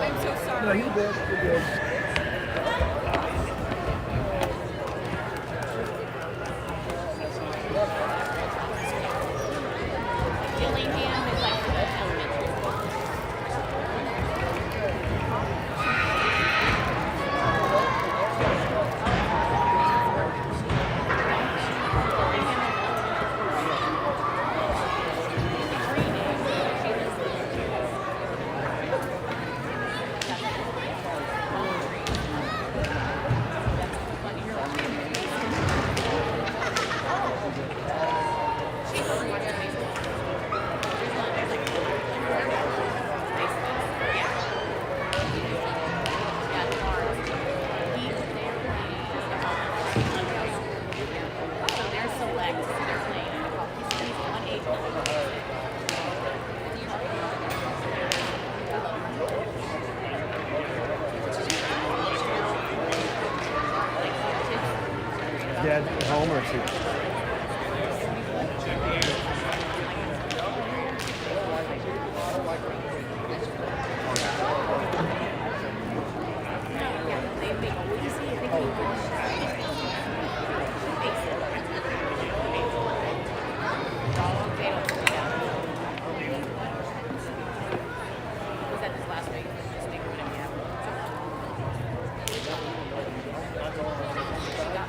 I'm so No, sorry. you're good. You're good. Dillingham is like the elementary school. So they're select. They're playing. He's 1-8. Dad at home or is he? Was that this last week? This week, whatever, yeah. She got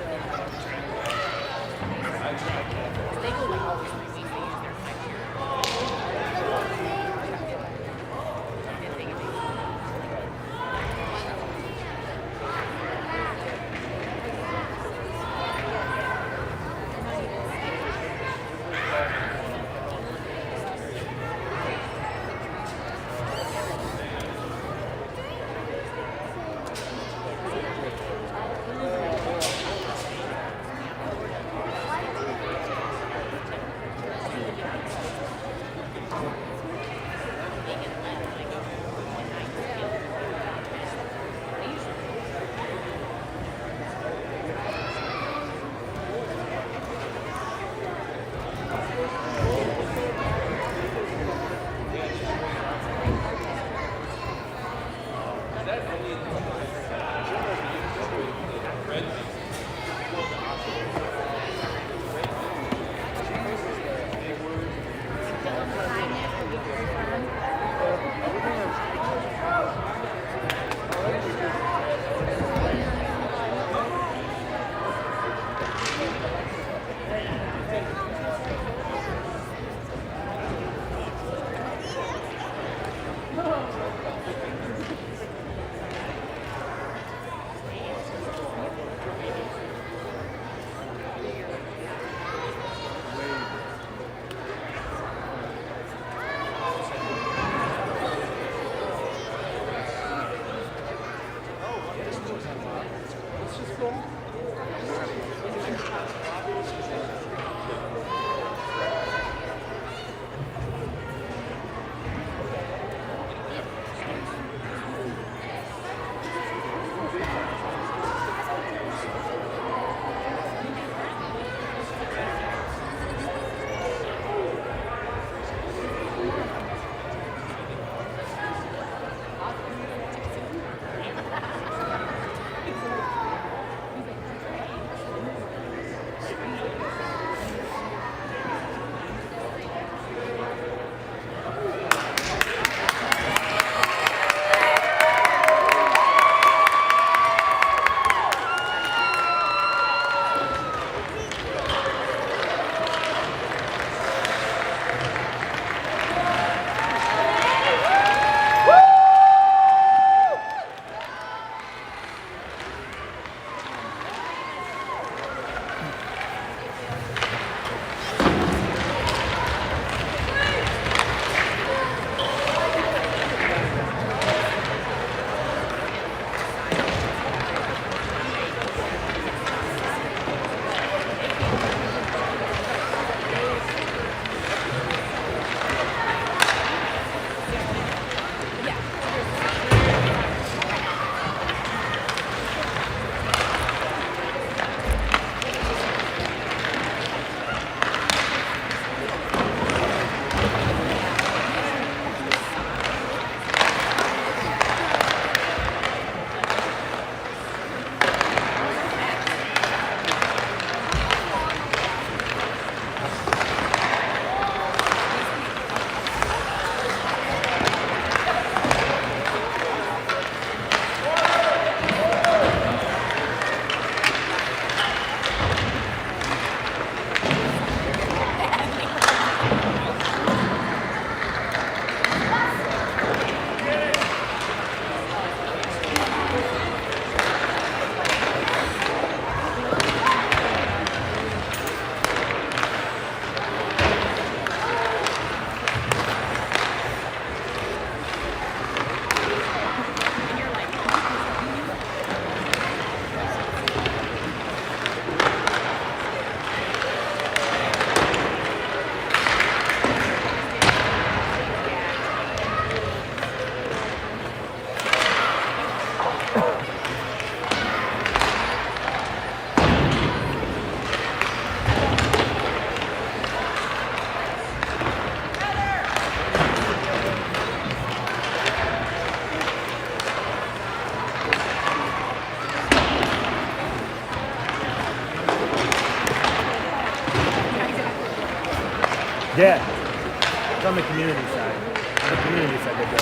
on the community side. On the community side, they go.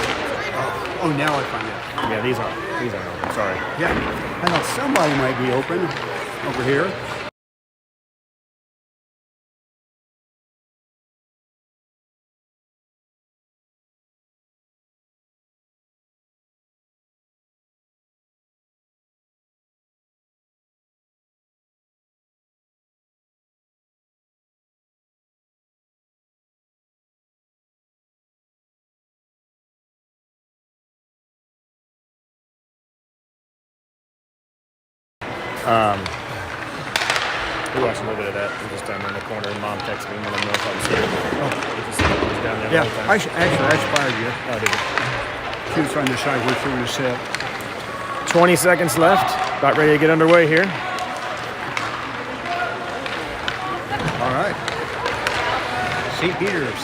Oh, now I find it. Yeah, these aren't open. Sorry. Yeah. I thought somebody might be open over here. We watched a little bit of that. We're just down there in the corner, and Mom texted me and let me know if I was here. Oh, was down there. Yeah, I inspired you. Oh, did you? She was trying to decide where she was going to sit. 20 seconds left. About ready to get underway here. All right. St. Peter's.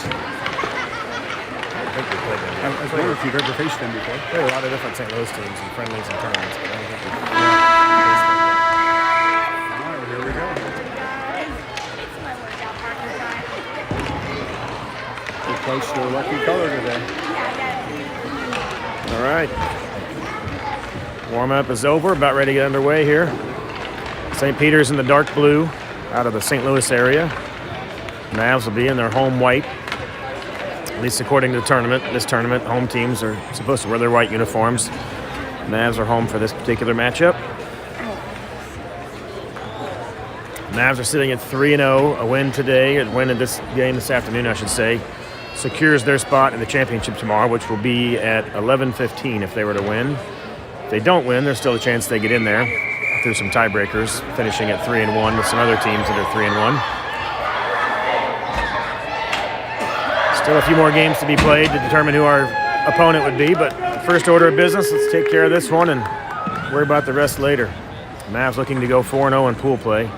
I think we played them. I was wondering if you've ever faced them before. There are a lot of different St. Louis teams and friendlies and tournaments, but I don't think we've All right, here we go. It's my workout partner time. We placed their lucky color today. All right. Warm-up is over. About ready to get underway here. St. Peter's in the dark blue out of the St. Louis area. Mavs will be in their home white. At least according to the tournament. This tournament, home teams are supposed to wear their white uniforms. Mavs are home for this particular matchup. Mavs are sitting at 3-0. A win today, a win in this game this afternoon, I should say, secures their spot in the championship tomorrow, which will be at 11:15 if they were to win. If they don't win, there's still a chance they get in there through some tiebreakers, finishing at 3-1 with some other teams that are 3-1. Still a few more games to be played to determine who our opponent would be, but first order of business, let's take care of this one and worry about the rest later. Mavs looking to go 4-0 in pool play.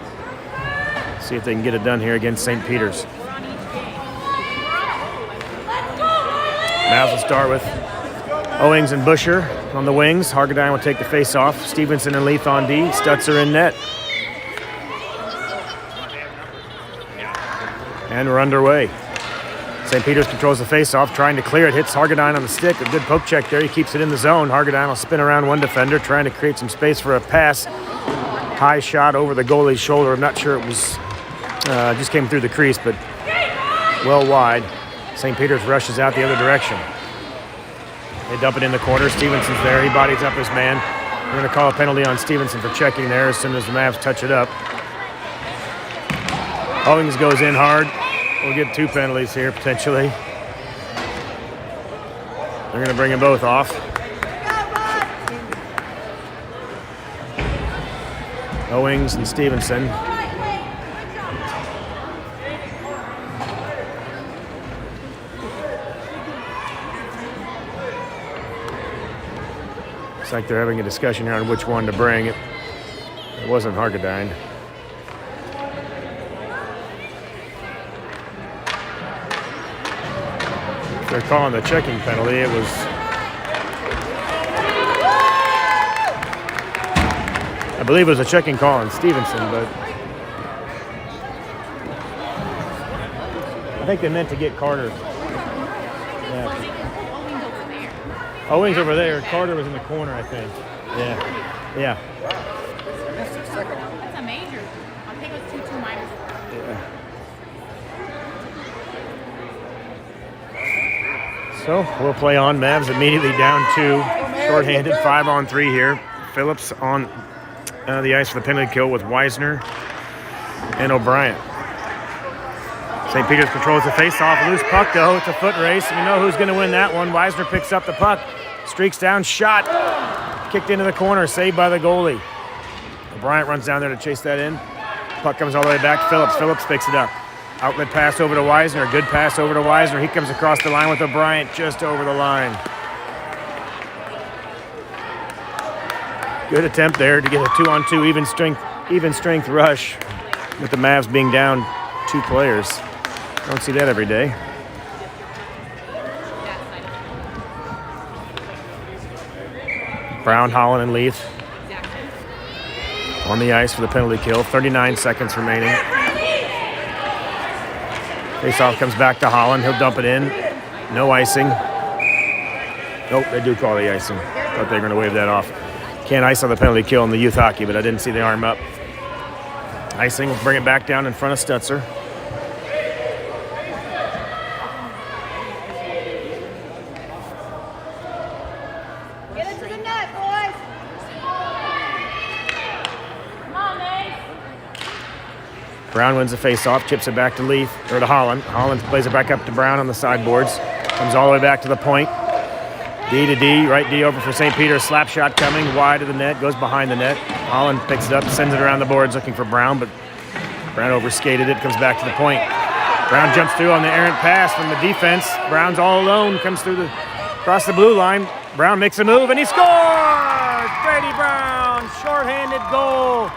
See if they can get it done here against St. Peter's. Mavs will start with Owings and Busher on the wings. Hargadine will take the face off. Stevenson and Leith on D. Stutzer in net. And we're underway. St. Peter's controls the face-off, trying to clear it. Hits Hargadine on the stick. A good poke check there. He keeps it in the zone. Hargadine will spin around one defender, trying to create some space for a pass. High shot over the goalie's shoulder. I'm not sure it was, just came through the crease, but well wide. St. Peter's rushes out the other direction. They dump it in the corner. Stevenson's there. He bodies up his man. We're going to call a penalty on Stevenson for checking there as soon as the Mavs touch it up. Owings goes in hard. We'll get 2 penalties here, potentially. They're going to bring them both off. Owings and Stevenson. Looks like they're having a discussion here on which one to bring. It wasn't Hargadine. They're calling the checking penalty. It was I believe it was a checking call on Stevenson, but I think they meant to get Carter. Yeah. Owings over there. Carter was in the corner, I think. Yeah. That's a major. I think it was 2-2 minus 4. Yeah. So we'll play on. Mavs immediately down 2. Shorthanded, 5-on-3 here. Phillips on the ice for the penalty kill with Weisner and O'Brien. St. Peter's controls the face-off. Loose puck, though. It's a foot race. We know who's going to win that one. Weisner picks up the puck. Streaks down, shot. Kicked into the corner, saved by the goalie. O'Brien runs down there to chase that in. Puck comes all the way back to Phillips. Phillips picks it up. Outlet pass over to Weisner. A good pass over to Weisner. He comes across the line with O'Brien just over the line. Good attempt there to get a 2-on-2 even strength rush with the Mavs being down 2 players. Don't see that every day. Brown, Holland, and Leith on the ice for the penalty kill. 39 seconds remaining. Faceoff comes back to Holland. He'll dump it in. No icing. Nope, they do call the icing. Thought they were going to wave that off. Can't ice on the penalty kill in the youth hockey, but I didn't see the arm up. Icing will bring it back down in front of Stutzer. Get it to the net, boys. Come on, Nate. Brown wins the face-off, chips it back to Leith, or to Holland. Holland plays it back up to Brown on the sideboards. Comes all the way back to the point. D to D, right D over for St. Peter's. Slap shot coming, wide of the net, goes behind the net. Holland picks it up, sends it around the boards looking for Brown, but Brown overskated it, comes back to the point. Brown jumps through on the errant pass from the defense. Brown's all alone, comes through across the blue line. Brown makes a move, and he scores! Brady Brown, shorthanded goal.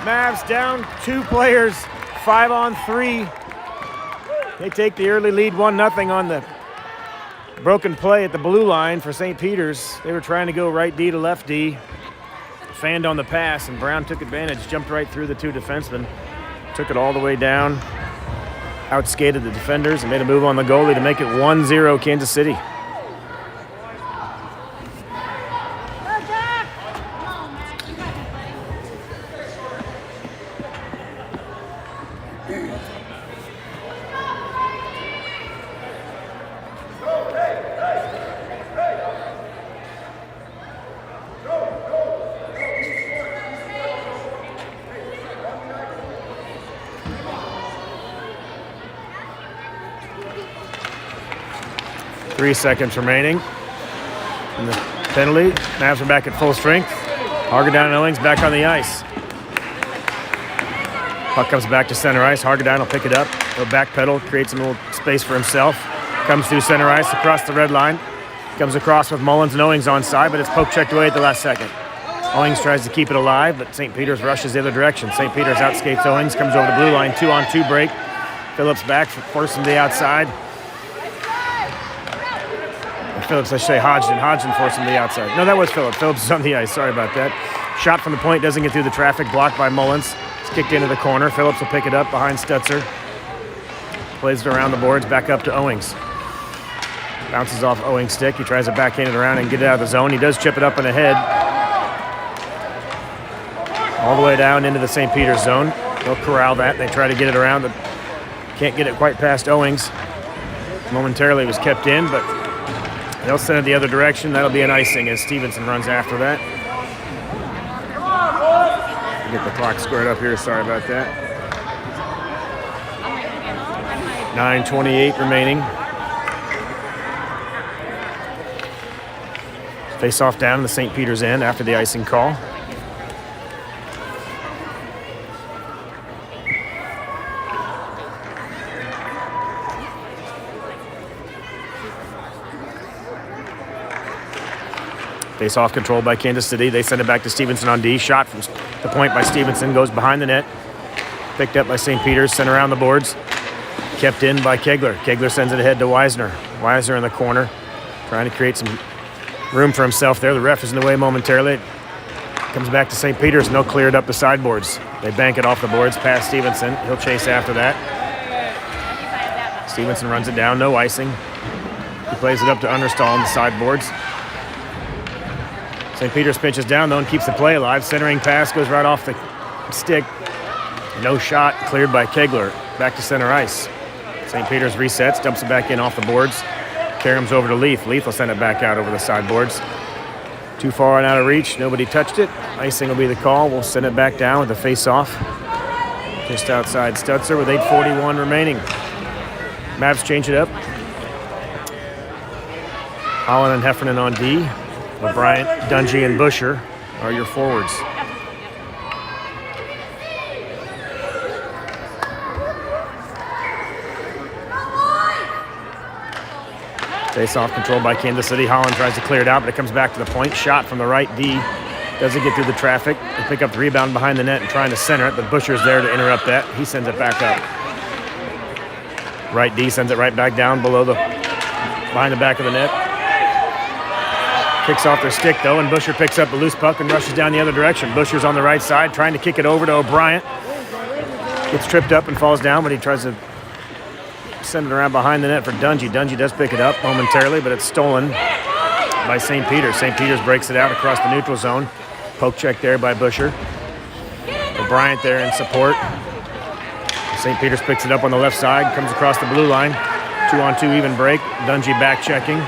Mavs down 2 players, 5-on-3. They take the early lead 1-0 on the broken play at the blue line for St. Peter's. They were trying to go right D to left D. Fanned on the pass, and Brown took advantage, jumped right through the 2 defensemen, took it all the way down, outskated the defenders, and made a move on the goalie to make it 1-0 Kansas City. Three seconds remaining. And the penalty. Mavs are back at full strength. Hargadown and Owings back on the ice. Puck comes back to center ice. Hargadown will pick it up. He'll backpedal, creates a little space for himself. Comes through center ice across the red line. Comes across with Mullins and Owings on side, but it's poke checked away at the last second. Owings tries to keep it alive, but St. Peter's rushes the other direction. St. Peter's outskates Owings, comes over the blue line, 2-on-2 break. Phillips back, forcing the outside. Phillips, I should say Hodgson. Hodgson forced him to the outside. No, that was Phillips. Phillips is on the ice. Sorry about that. Shot from the point, doesn't get through the traffic. Blocked by Mullins. It's kicked into the corner. Phillips will pick it up behind Stutzer. Plays it around the boards, back up to Owings. Bounces off Owings' stick. He tries to backhand it around and get it out of the zone. He does chip it up in the head. All the way down into the St. Peter's zone. They'll corral that. They try to get it around, but can't get it quite past Owings. Momentarily it was kept in, but they'll send it the other direction. That'll be an icing as Stevenson runs after that. Get the clock squared up here. Sorry about that. 9:28 remaining. Face-off down in the St. Peter's end after the icing call. Face-off controlled by Kansas City. They send it back to Stevenson on D. Shot from the point by Stevenson. Goes behind the net. Picked up by St. Peter's. Sent around the boards. Kept in by Kegler. Kegler sends it ahead to Weisner. Weisner in the corner. Trying to create some room for himself there. The ref is in the way momentarily. Comes back to St. Peter's, and they'll clear it up the sideboards. They bank it off the boards past Stevenson. He'll chase after that. Stevenson runs it down. No icing. He plays it up to Understall on the sideboards. St. Peter's pinches down, though, and keeps the play alive. Centering pass goes right off the stick. No shot, cleared by Kegler. Back to center ice. St. Peter's resets, dumps it back in off the boards. Karam's over to Leith. Leith will send it back out over the sideboards. Too far and out of reach. Nobody touched it. Icing will be the call. We'll send it back down with the face-off. Just outside Stutzer with 8:41 remaining. Mavs change it up. Holland and Heffernan on D. Bryant, Dungy, and Busher are your forwards. Face-off controlled by Kansas City. Holland tries to clear it out, but it comes back to the point. Shot from the right D. Doesn't get through the traffic. They pick up the rebound behind the net and trying to center it, but Busher's there to interrupt that. He sends it back up. Right D sends it right back down behind the back of the net. Kicks off their stick, though, and Busher picks up the loose puck and rushes down the other direction. Busher's on the right side, trying to kick it over to O'Brien. Gets tripped up and falls down, but he tries to Send it around behind the net for Dungy. Dungy does pick it up momentarily, but it's stolen by St. Peter's. St. Peter's breaks it out across the neutral zone. Poke check there by Busher. O'Brien there in support. St. Peter's picks it up on the left side, comes across the blue line. 2-on-2 even break. Dungy back checking.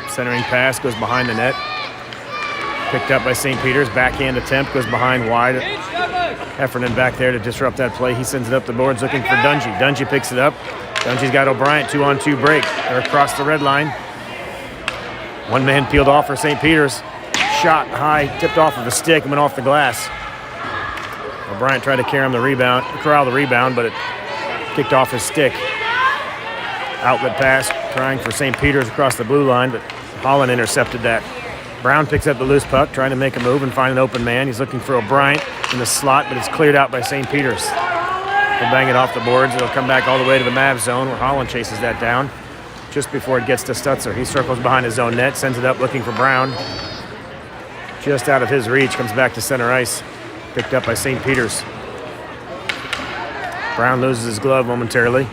Centering pass goes behind the net. Picked up by St. Peter's. Backhand attempt goes behind wide. Heffernan back there to disrupt that play. He sends it up the boards looking for Dungy. Dungy picks it up. Dungy's got O'Brien. 2-on-2 break. They're across the red line. One man peeled off for St. Peter's. Shot high, tipped off of the stick and went off the glass. O'Brien tried to corral the rebound, but it kicked off his stick. Outlet pass, trying for St. Peter's across the blue line, but Holland intercepted that. Brown picks up the loose puck, trying to make a move and find an open man. He's looking for O'Brien in the slot, but it's cleared out by St. Peter's. They'll bang it off the boards. It'll come back all the way to the Mavs zone where Holland chases that down just before it gets to Stutzer. He circles behind his own net, sends it up looking for Brown. Just out of his reach, comes back to center ice. Picked up by St. Peter's. Brown loses his glove momentarily.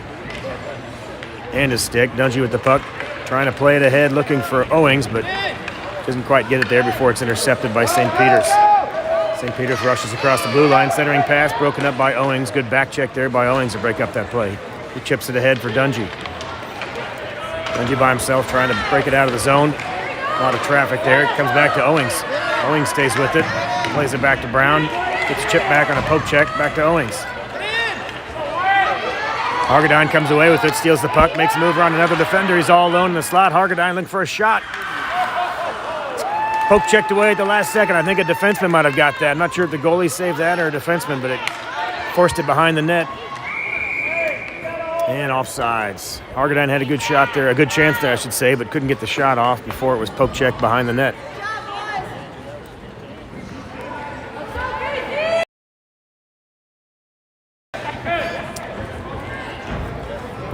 And his stick. Dungy with the puck. Trying to play it ahead, looking for Owings, but doesn't quite get it there before it's intercepted by St. Peter's. St. Peter's rushes across the blue line. Centering pass broken up by Owings. Good back check there by Owings to break up that play. He chips it ahead for Dungy. Dungy by himself trying to break it out of the zone. A lot of traffic there. It comes back to Owings. Owings stays with it. Plays it back to Brown. Gets chipped back on a poke check. Back to Owings. Hargadine comes away with it. Steals the puck. Makes a move around another defender. He's all alone in the slot. Hargadine looking for a shot. Poke checked away at the last second. I think a defenseman might have got that. I'm not sure if the goalie saved that or a defenseman, but it forced it behind the net. And offsides. Hargadine had a good shot there, a good chance there, I should say, but couldn't get the shot off before it was poke checked behind the net.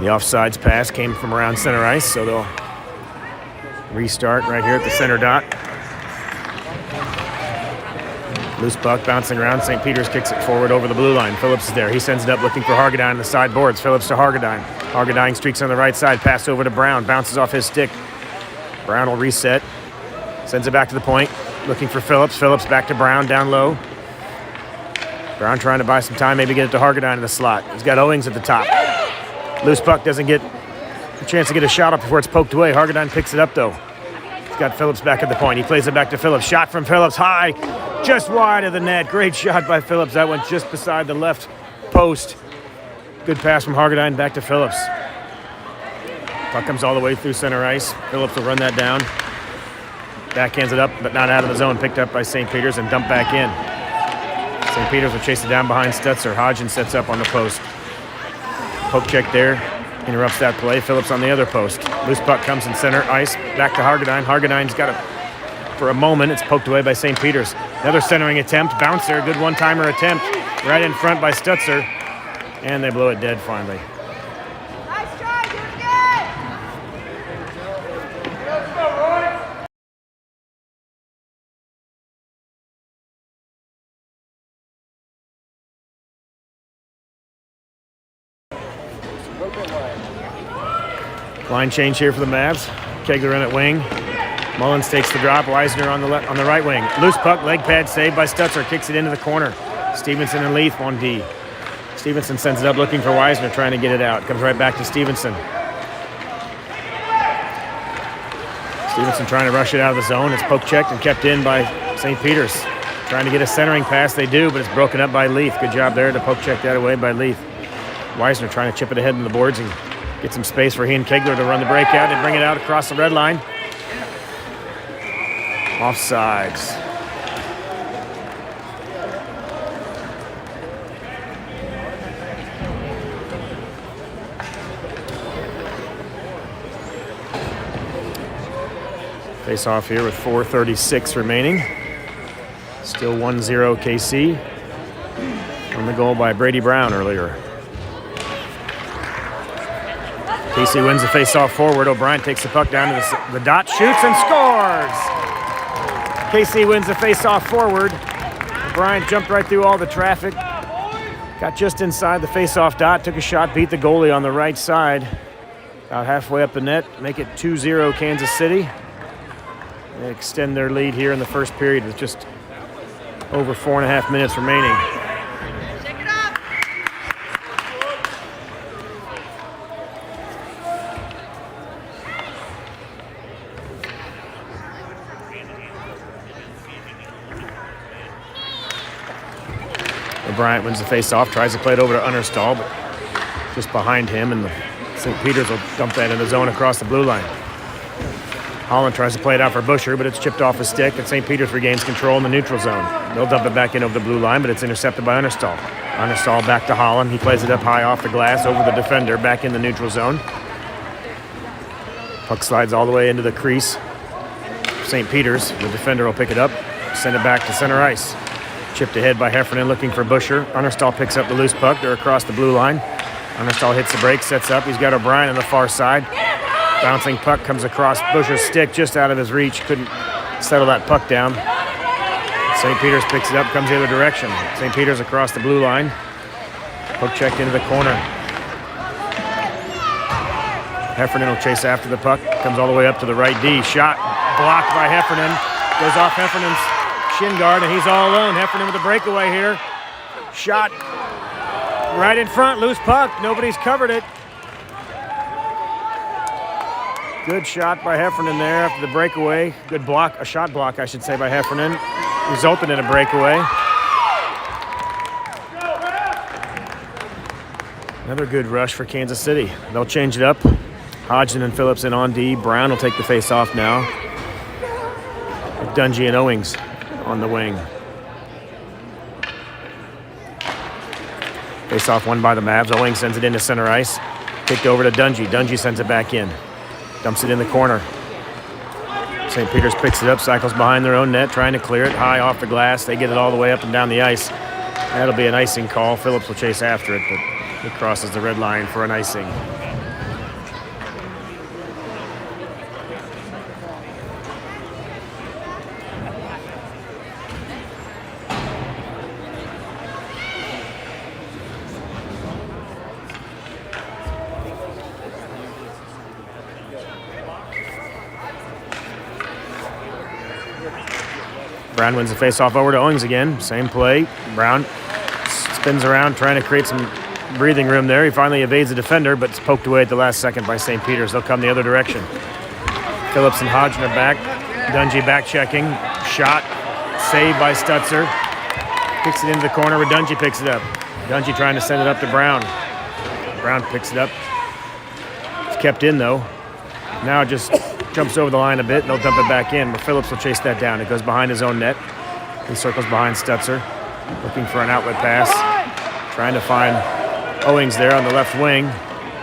The offsides pass came from around center ice, so they'll restart right here at the center dot. Loose puck bouncing around. St. Peter's kicks it forward over the blue line. Phillips is there. He sends it up looking for Hargadine on the side boards. Phillips to Hargadine. Hargadine streaks on the right side. Pass over to Brown. Bounces off his stick. Brown will reset. Sends it back to the point. Looking for Phillips. Phillips back to Brown down low. Brown trying to buy some time. Maybe get it to Hargadine in the slot. He's got Owings at the top. Loose puck doesn't get a chance to get a shot up before it's poked away. Hargadine picks it up, though. He's got Phillips back at the point. He plays it back to Phillips. Shot from Phillips high, just wide of the net. Great shot by Phillips. That went just beside the left post. Good pass from Hargadine back to Phillips. Puck comes all the way through center ice. Phillips will run that down. Backhands it up, but not out of the zone. Picked up by St. Peter's and dumped back in. St. Peter's will chase it down behind Stutzer. Hodgson sets up on the post. Poke check there, interrupts that play. Phillips on the other post. Loose puck comes in center ice, back to Hargadine. Hargadine's got it for a moment. It's poked away by St. Peter's. Another centering attempt, bouncer, good one-timer attempt, right in front by Stutzer, and they blow it dead finally. Nice try, do it again! Line change here for the Mavs. Kegler in at wing. Mullins takes the drop. Weisner on the right wing. Loose puck, leg pad saved by Stutzer. Kicks it into the corner. Stevenson and Leaf on D. Stevenson sends it up looking for Weisner, trying to get it out. Comes right back to Stevenson. Stevenson trying to rush it out of the zone. It's poke checked and kept in by St. Peter's. Trying to get a centering pass. They do, but it's broken up by Leaf. Good job there to poke check that away by Leaf. Weisner trying to chip it ahead in the boards and get some space for he and Kegler to run the breakout and bring it out across the red line. Offsides. Face off here with 4:36 remaining. Still 1-0 KC. On the goal by Brady Brown earlier. KC wins the face-off forward. O'Brien takes the puck down to the dot, shoots and scores! KC wins the face-off forward. O'Brien jumped right through all the traffic. Got just inside the face-off dot, took a shot, beat the goalie on the right side. About halfway up the net, make it 2-0 Kansas City. They extend their lead here in the first period with just over 4.5 minutes remaining. Bryant wins the face-off, tries to play it over to Understall, but just behind him, and St. Peter's will dump that in the zone across the blue line. Holland tries to play it out for Busher, but it's chipped off his stick, and St. Peter's regains control in the neutral zone. They'll dump it back in over the blue line, but it's intercepted by Understall. Understall back to Holland. He plays it up high off the glass over the defender, back in the neutral zone. Puck slides all the way into the crease. St. Peter's, the defender will pick it up, send it back to center ice. Chipped ahead by Heffernan looking for Busher. Understall picks up the loose puck. They're across the blue line. Understall hits the break, sets up. He's got O'Brien on the far side. Bouncing puck comes across Busher's stick just out of his reach. Couldn't settle that puck down. St. Peter's picks it up, comes the other direction. St. Peter's across the blue line. Puck checked into the corner. Heffernan will chase after the puck. Comes all the way up to the right D. Shot blocked by Heffernan. Goes off Heffernan's shin guard, and he's all alone. Heffernan with a breakaway here. Shot right in front, loose puck. Nobody's covered it. Good shot by Heffernan there after the breakaway. Good block, a shot block, I should say, by Heffernan. Resulted in a breakaway. Another good rush for Kansas City. They'll change it up. Hodgson and Phillips in on D. Brown will take the face off now. With Dungy and Owings on the wing. Face off won by the Mavs. Owings sends it into center ice. Kicked over to Dungy. Dungy sends it back in. Dumps it in the corner. St. Peter's picks it up, cycles behind their own net, trying to clear it high off the glass. They get it all the way up and down the ice. That'll be an icing call. Phillips will chase after it, but it crosses the red line for an icing. Brown wins the face-off over to Owings again. Same play. Brown spins around, trying to create some breathing room there. He finally evades the defender, but it's poked away at the last second by St. Peter's. They'll come the other direction. Phillips and Hodgson are back. Dungy back checking. Shot. Saved by Stutzer. Kicks it into the corner where Dungy picks it up. Dungy trying to send it up to Brown. Brown picks it up. It's kept in, though. Now just jumps over the line a bit, and they'll dump it back in, but Phillips will chase that down. It goes behind his own net. He circles behind Stutzer, looking for an outlet pass. Trying to find Owings there on the left wing.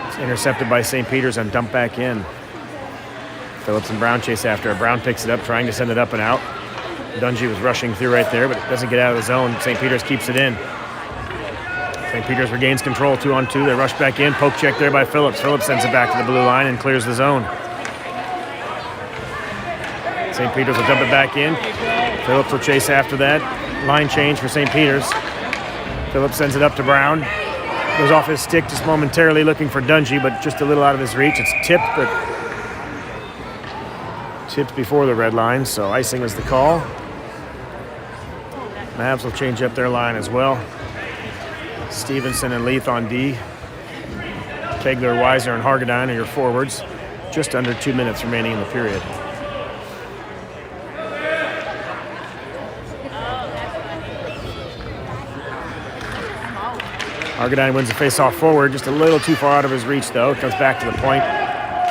It's intercepted by St. Peter's and dumped back in. Phillips and Brown chase after it. Brown picks it up, trying to send it up and out. Dungy was rushing through right there, but it doesn't get out of the zone. St. Peter's keeps it in. St. Peter's regains control 2-on-2. They rush back in. Poke check there by Phillips. Phillips sends it back to the blue line and clears the zone. St. Peter's will dump it back in. Phillips will chase after that. Line change for St. Peter's. Phillips sends it up to Brown. Goes off his stick just momentarily looking for Dungy, but just a little out of his reach. It's tipped, but tipped before the red line, so icing was the call. Mavs will change up their line as well. Stevenson and Leith on D. Kegler, Weiser, and Hargadine are your forwards. Just under 2 minutes remaining in the period. Hargadine wins the face-off forward, just a little too far out of his reach, though. Comes back to the point.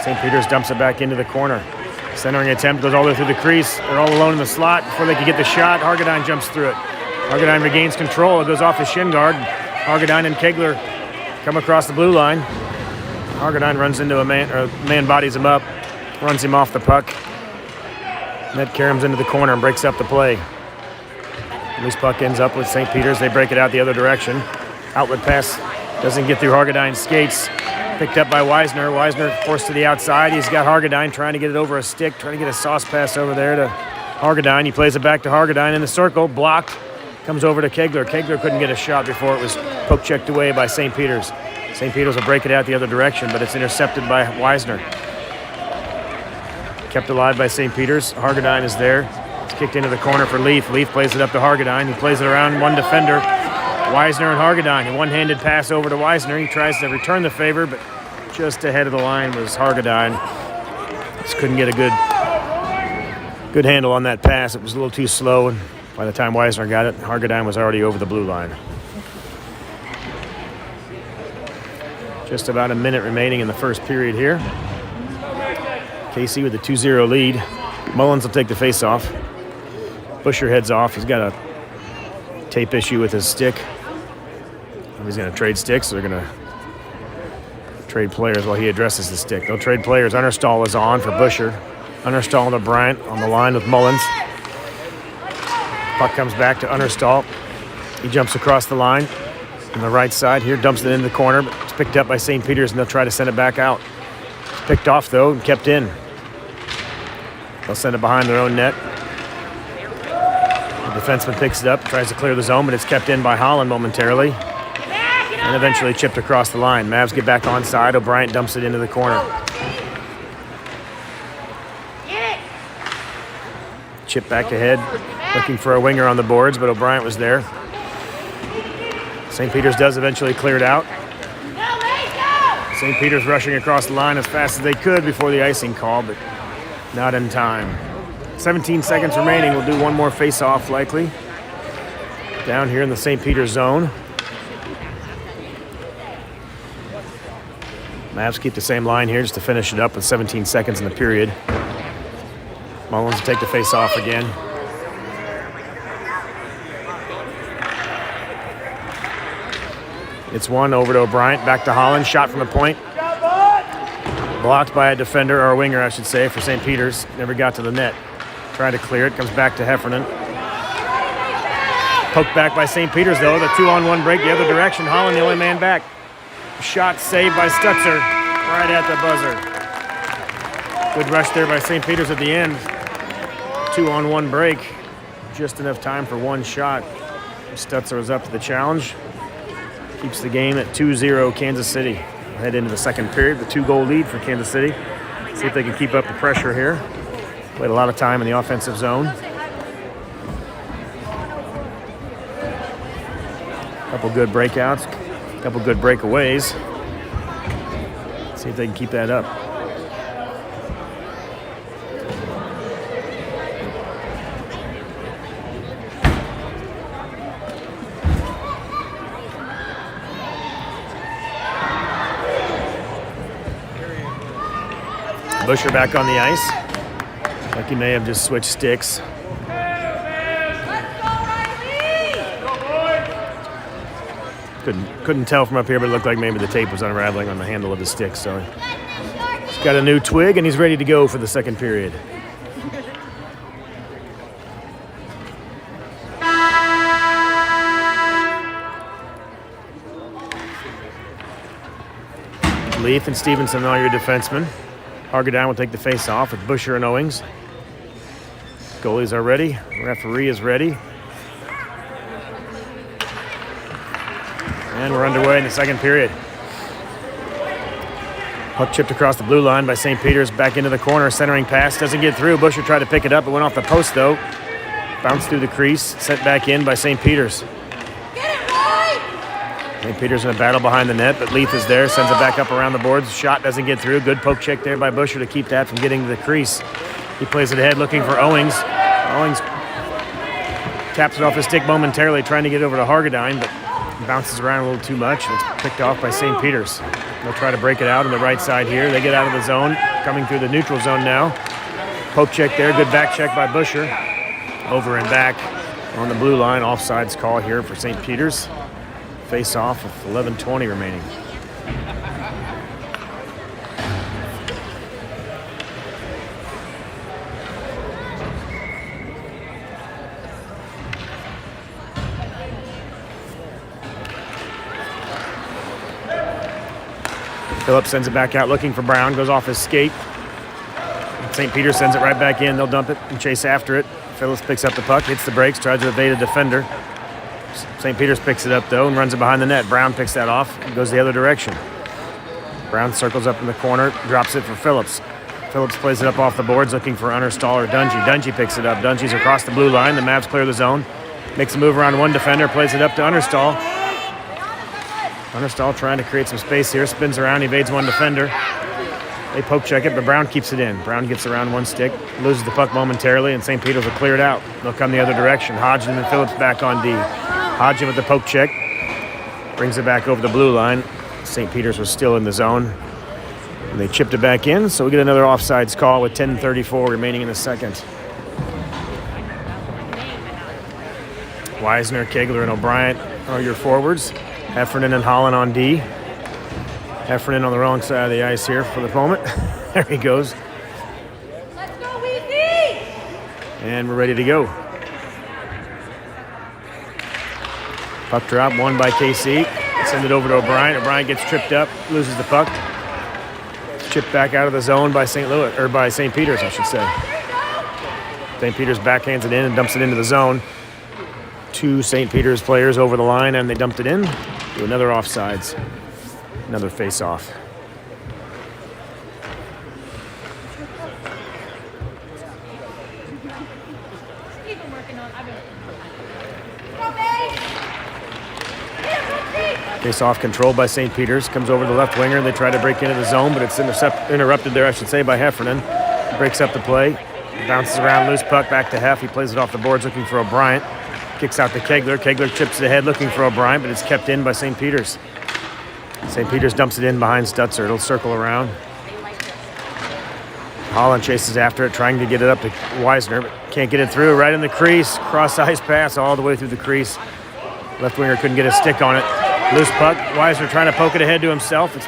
St. Peter's dumps it back into the corner. Centering attempt goes all the way through the crease. They're all alone in the slot. Before they can get the shot, Hargadine jumps through it. Hargadine regains control. It goes off his shin guard. Hargadine and Kegler come across the blue line. Hargadine runs into a man bodies him up, runs him off the puck. Net caroms into the corner and breaks up the play. Loose puck ends up with St. Peter's. They break it out the other direction. Outlet pass doesn't get through Hargadine's skates. Picked up by Weisner. Weisner forced to the outside. He's got Hargadine trying to get it over a stick, trying to get a sauce pass over there to Hargadine. He plays it back to Hargadine in the circle. Blocked. Comes over to Kegler. Kegler couldn't get a shot before it was poke checked away by St. Peter's. St. Peter's will break it out the other direction, but it's intercepted by Weisner. Kept alive by St. Peter's. Hargadine is there. It's kicked into the corner for Leaf. Leaf plays it up to Hargadine. He plays it around one defender. Weisner and Hargadine. A one-handed pass over to Weisner. He tries to return the favor, but just ahead of the line was Hargadine. Just couldn't get a good handle on that pass. It was a little too slow, and by the time Weisner got it, Hargadine was already over the blue line. Just about a minute remaining in the first period here. KC with a 2-0 lead. Mullins will take the face-off. Busher heads off. He's got a tape issue with his stick. He's going to trade sticks. They're going to trade players while he addresses the stick. They'll trade players. Understall is on for Busher. Understall to Bryant on the line with Mullins. Puck comes back to Understall. He jumps across the line on the right side here, dumps it in the corner, but it's picked up by St. Peter's, and they'll try to send it back out. It's picked off, though, and kept in. They'll send it behind their own net. The defenseman picks it up, tries to clear the zone, but it's kept in by Holland momentarily, and eventually chipped across the line. Mavs get back onside. O'Brien dumps it into the corner. Chip back ahead, looking for a winger on the boards, but O'Brien was there. St. Peter's does eventually clear it out. St. Peter's rushing across the line as fast as they could before the icing call, but not in time. 17 seconds remaining. We'll do one more face-off likely. Down here in the St. Peter's zone. Mavs keep the same line here just to finish it up with 17 seconds in the period. Mullins will take the face-off again. It's one over to O'Brien, back to Holland, shot from the point. Blocked by a defender, or a winger, I should say, for St. Peter's. Never got to the net. Tried to clear it, comes back to Heffernan. Poked back by St. Peter's, though. The 2-on-1 break the other direction. Holland, the only man back. Shot saved by Stutzer, right at the buzzer. Good rush there by St. Peter's at the end. 2-on-1 break. Just enough time for one shot. Stutzer was up to the challenge. Keeps the game at 2-0 Kansas City. Head into the second period, the 2-goal lead for Kansas City. See if they can keep up the pressure here. Played a lot of time in the offensive zone. Couple good breakouts, couple good breakaways. See if they can keep that up. Busher back on the ice. Like he may have just switched sticks. Couldn't tell from up here, but it looked like maybe the tape was unraveling on the handle of the stick. So he's got a new twig, and he's ready to go for the second period. Leaf and Stevenson are your defensemen. Hargadine will take the face-off with Busher and Owings. Goalies are ready. Referee is ready. And we're underway in the second period. Puck chipped across the blue line by St. Peter's. Back into the corner. Centering pass. Doesn't get through. Busher tried to pick it up. It went off the post, though. Bounced through the crease. Sent back in by St. Peter's. St. Peter's in a battle behind the net, but Leaf is there, sends it back up around the boards. Shot doesn't get through. Good poke check there by Busher to keep that from getting to the crease. He plays it ahead looking for Owings. Owings taps it off his stick momentarily, trying to get over to Hargadine, but bounces around a little too much. It's picked off by St. Peter's. They'll try to break it out on the right side here. They get out of the zone, coming through the neutral zone now. Poke check there, good back check by Busher. Over and back on the blue line. Offsides call here for St. Peter's. Face off with 11:20 remaining. Phillips sends it back out looking for Brown, goes off his skate. St. Peter sends it right back in. They'll dump it and chase after it. Phillips picks up the puck, hits the brakes, tries to evade a defender. St. Peter's picks it up, though, and runs it behind the net. Brown picks that off and goes the other direction. Brown circles up in the corner, drops it for Phillips. Phillips plays it up off the boards, looking for Understall or Dungy. Dungy picks it up. Dungy's across the blue line. The Mavs clear the zone. Makes a move around one defender, plays it up to Understall. Understall trying to create some space here. Spins around, evades one defender. They poke check it, but Brown keeps it in. Brown gets around one stick, loses the puck momentarily, and St. Peter's will clear it out. They'll come the other direction. Hodgson and Phillips back on D. Hodgson with the poke check. Brings it back over the blue line. St. Peter's was still in the zone. And they chipped it back in, so we get another offsides call with 10:34 remaining in the second. Wisner, Kegler, and O'Brien are your forwards. Heffernan and Holland on D. Heffernan on the wrong side of the ice here for the moment. There he goes. Let's go, Weezy! And we're ready to go. Puck drop, won by KC. Send it over to O'Brien. O'Brien gets tripped up, loses the puck. Chipped back out of the zone by St. Louis, or by St. Peter's, I should say. St. Peter's backhands it in and dumps it into the zone. Two St. Peter's players over the line, and they dumped it in. Do another offsides. Another face-off. Face-off controlled by St. Peter's. Comes over the left winger. They try to break into the zone, but it's interrupted there, I should say, by Heffernan. Breaks up the play. Bounces around, loose puck back to Heff. He plays it off the boards looking for O'Brien. Kicks out to Kegler. Kegler chips it ahead looking for O'Brien, but it's kept in by St. Peter's. St. Peter's dumps it in behind Stutzer. It'll circle around. Holland chases after it, trying to get it up to Wisner, but can't get it through. Right in the crease. Cross-ice pass all the way through the crease. Left winger couldn't get a stick on it. Loose puck. Wisner trying to poke it ahead to himself. It's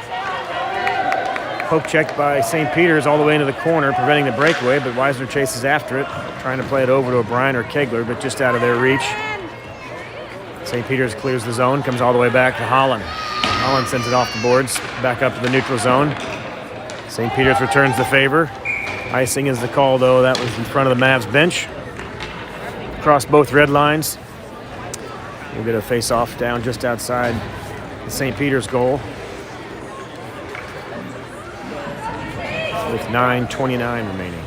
poke checked by St. Peter's all the way into the corner, preventing the breakaway, but Wisner chases after it, trying to play it over to O'Brien or Kegler, but just out of their reach. St. Peter's clears the zone, comes all the way back to Holland. Holland sends it off the boards, back up to the neutral zone. St. Peter's returns the favor. Icing is the call, though. That was in front of the Mavs bench. Across both red lines. We'll get a face-off down just outside the St. Peter's goal. With 9:29 remaining.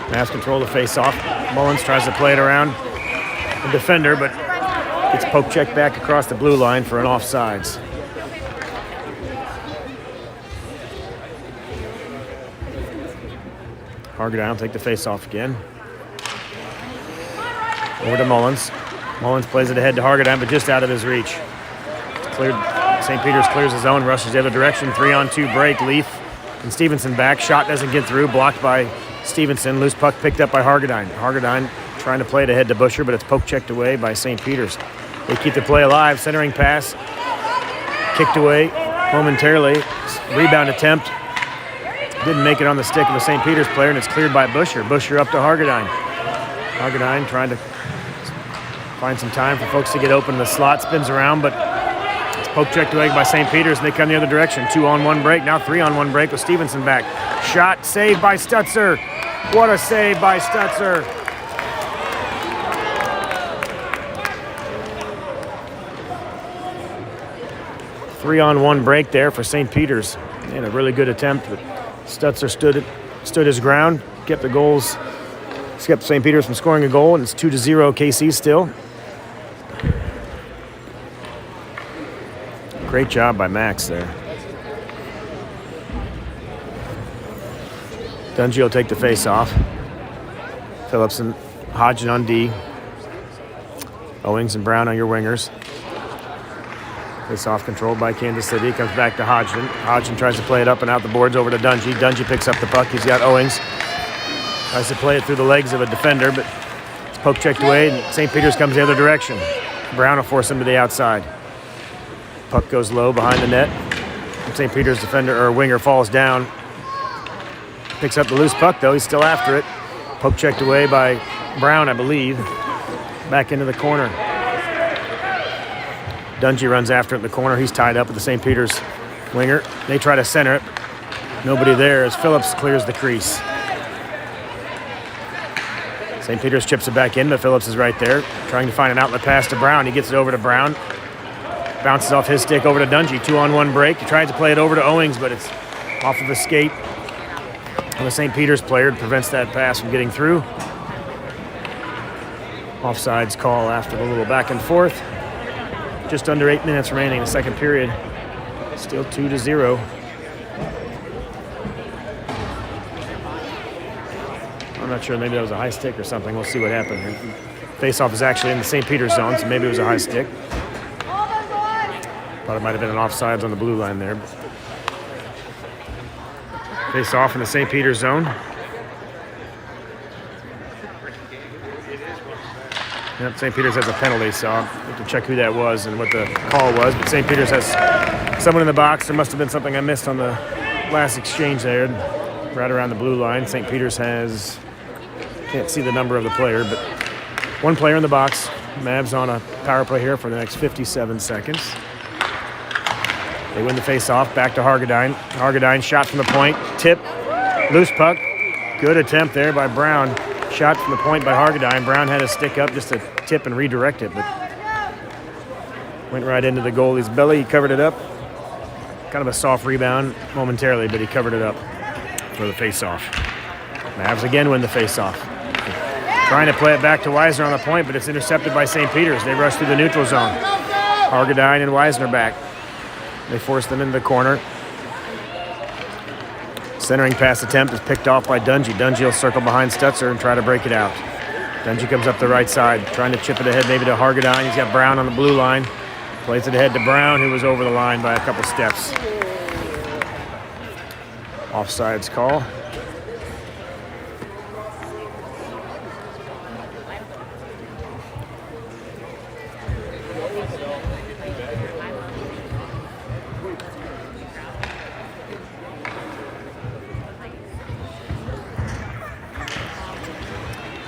Mavs control the face-off. Mullins tries to play it around the defender, but gets poke checked back across the blue line for an offsides. Hargadown will take the face-off again. Over to Mullins. Mullins plays it ahead to Hargadown, but just out of his reach. It's cleared. St. Peter's clears his zone, rushes the other direction. 3-on-2 break. Leaf and Stevenson back. Shot doesn't get through. Blocked by Stevenson. Loose puck picked up by Hargadown. Hargadown trying to play it ahead to Busher, but it's poke checked away by St. Peter's. They keep the play alive. Centering pass. Kicked away momentarily. Rebound attempt. Didn't make it on the stick of a St. Peter's player, and it's cleared by Busher. Busher up to Hargadown. Hargadown trying to find some time for folks to get open in the slot. Spins around, but it's poke checked away by St. Peter's, and they come the other direction. 2-on-1 break. Now 3-on-1 break with Stevenson back. Shot saved by Stutzer. What a save by Stutzer. Three-on-one break there for St. Peter's. And a really good attempt, but Stutzer stood his ground, kept the goals, kept St. Peter's from scoring a goal, and it's 2-0 KC still. Great job by Max there. Dungy will take the face-off. Phillips and Hodgson on D. Owings and Brown on your wingers. Face-off controlled by Kansas City. Comes back to Hodgson. Hodgson tries to play it up and out the boards over to Dungy. Dungy picks up the puck. He's got Owings. Tries to play it through the legs of a defender, but it's poke checked away, and St. Peter's comes the other direction. Brown will force him to the outside. Puck goes low behind the net. St. Peter's defender or winger falls down. Picks up the loose puck, though. He's still after it. Poke checked away by Brown, I believe. Back into the corner. Dungy runs after it in the corner. He's tied up with the St. Peter's winger. They try to center it. Nobody there as Phillips clears the crease. St. Peter's chips it back in, but Phillips is right there, trying to find an outlet pass to Brown. He gets it over to Brown. Bounces off his stick over to Dungy. 2-on-1 break. He tries to play it over to Owings, but it's off of a skate. And the St. Peter's player prevents that pass from getting through. Offsides call after the little back and forth. Just under 8 minutes remaining in the second period. Still 2-0. I'm not sure, maybe that was a high stick or something. We'll see what happened. Face-off is actually in the St. Peter's zone, so maybe it was a high stick. Thought it might have been an offsides on the blue line there. Face-off in the St. Peter's zone. Yep, St. Peter's has a penalty, so I'll have to check who that was and what the call was. But St. Peter's has someone in the box. There must have been something I missed on the last exchange there, right around the blue line. St. Peter's has, can't see the number of the player, but one player in the box. Mavs on a power play here for the next 57 seconds. They win the face-off, back to Hargadine. Hargadine shot from the point, tip, loose puck. Good attempt there by Brown. Shot from the point by Hargadine. Brown had his stick up just to tip and redirect it, but went right into the goalie's belly. He covered it up. Kind of a soft rebound momentarily, but he covered it up for the face-off. Mavs again win the face-off. Trying to play it back to Weisner on the point, but it's intercepted by St. Peter's. They rush through the neutral zone. Hargadine and Weisner back. They force them into the corner. Centering pass attempt is picked off by Dungy. Dungy will circle behind Stutzer and try to break it out. Dungy comes up the right side, trying to chip it ahead maybe to Hargadine. He's got Brown on the blue line. Plays it ahead to Brown, who was over the line by a couple steps. Offsides call.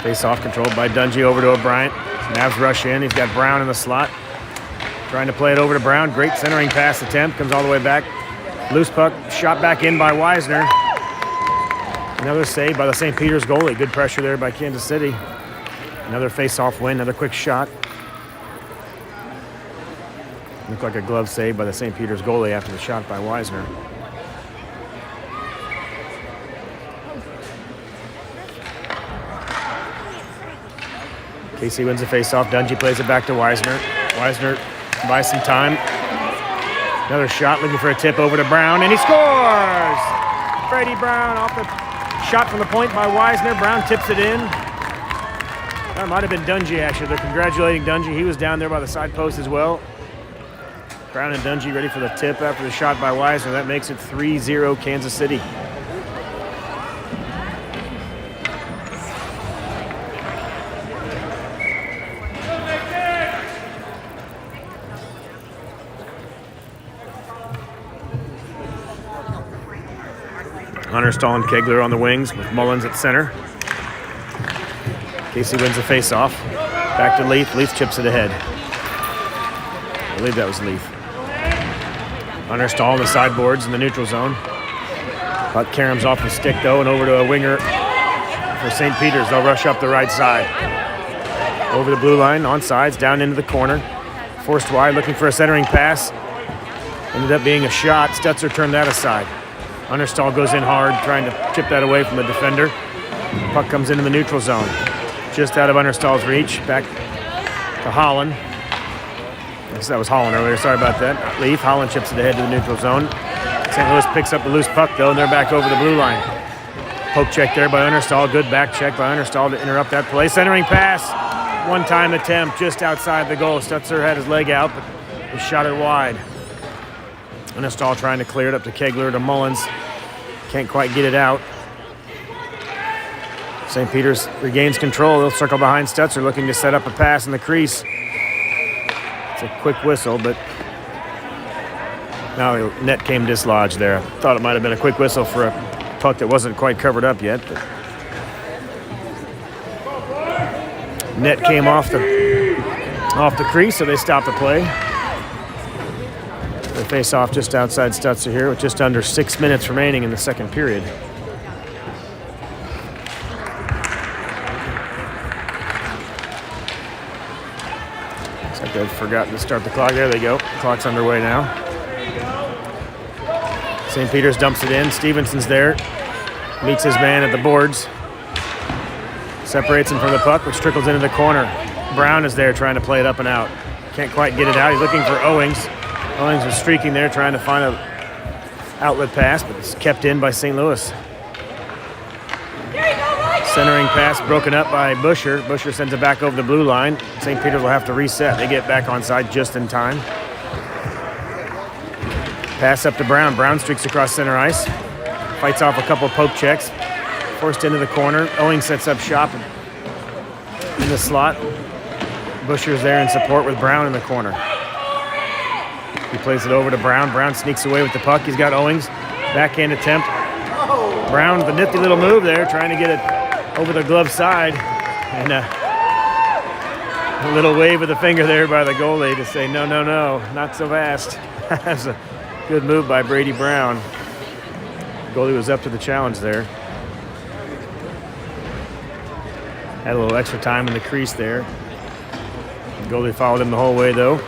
Face-off controlled by Dungy over to O'Brien. Mavs rush in. He's got Brown in the slot. Trying to play it over to Brown. Great centering pass attempt. Comes all the way back. Loose puck. Shot back in by Weisner. Another save by the St. Peter's goalie. Good pressure there by Kansas City. Another face-off win. Another quick shot. Looked like a glove save by the St. Peter's goalie after the shot by Weisner. KC wins the face-off. Dungy plays it back to Weisner. Weisner buys some time. Another shot looking for a tip over to Brown, and he scores! Freddie Brown off the shot from the point by Weisner. Brown tips it in. That might have been Dungy, actually. They're congratulating Dungy. He was down there by the side post as well. Brown and Dungy ready for the tip after the shot by Weisner. That makes it 3-0 Kansas City. Hunter, Stahl, and Kegler on the wings with Mullins at center. Casey wins the face-off. Back to Leith. Leith chips it ahead. I believe that was Leith. Hunter, Stahl on the sideboards in the neutral zone. Puck caroms off the stick, though, and over to a winger for St. Peter's. They'll rush up the right side. Over the blue line, on sides, down into the corner. Forced wide, looking for a centering pass. Ended up being a shot. Stutzer turned that aside. Understall goes in hard, trying to chip that away from the defender. Puck comes into the neutral zone. Just out of Understall's reach. Back to Holland. I guess that was Holland earlier. Sorry about that. Leith. Holland chips it ahead to the neutral zone. St. Louis picks up the loose puck, though, and they're back over the blue line. Poke check there by Understall. Good back check by Understall to interrupt that play. Centering pass. One-time attempt just outside the goal. Stutzer had his leg out, but he shot it wide. Understall trying to clear it up to Kegler to Mullins. Can't quite get it out. St. Peter's regains control. They'll circle behind Stutzer, looking to set up a pass in the crease. It's a quick whistle, but now the net came dislodged there. I thought it might have been a quick whistle for a puck that wasn't quite covered up yet. But net came off the crease, so they stopped the play. The face-off just outside Stutzer here with just under 6 minutes remaining in the second period. Looks like they've forgotten to start the clock. There they go. Clock's underway now. St. Peter's dumps it in. Stevenson's there. Meets his man at the boards. Separates him from the puck, which trickles into the corner. Brown is there trying to play it up and out. Can't quite get it out. He's looking for Owings. Owings was streaking there trying to find an outlet pass, but it's kept in by St. Louis. Centering pass broken up by Busher. Busher sends it back over the blue line. St. Peter's will have to reset. They get back onside just in time. Pass up to Brown. Brown streaks across center ice. Fights off a couple of poke checks. Forced into the corner. Owings sets up shop in the slot. Busher's there in support with Brown in the corner. He plays it over to Brown. Brown sneaks away with the puck. He's got Owings. Backhand attempt. Brown with a nifty little move there, trying to get it over the glove side. And a little wave of the finger there by the goalie to say, no, no, no, not so fast. That's a good move by Brady Brown. The goalie was up to the challenge there. Had a little extra time in the crease there. The goalie followed him the whole way, though.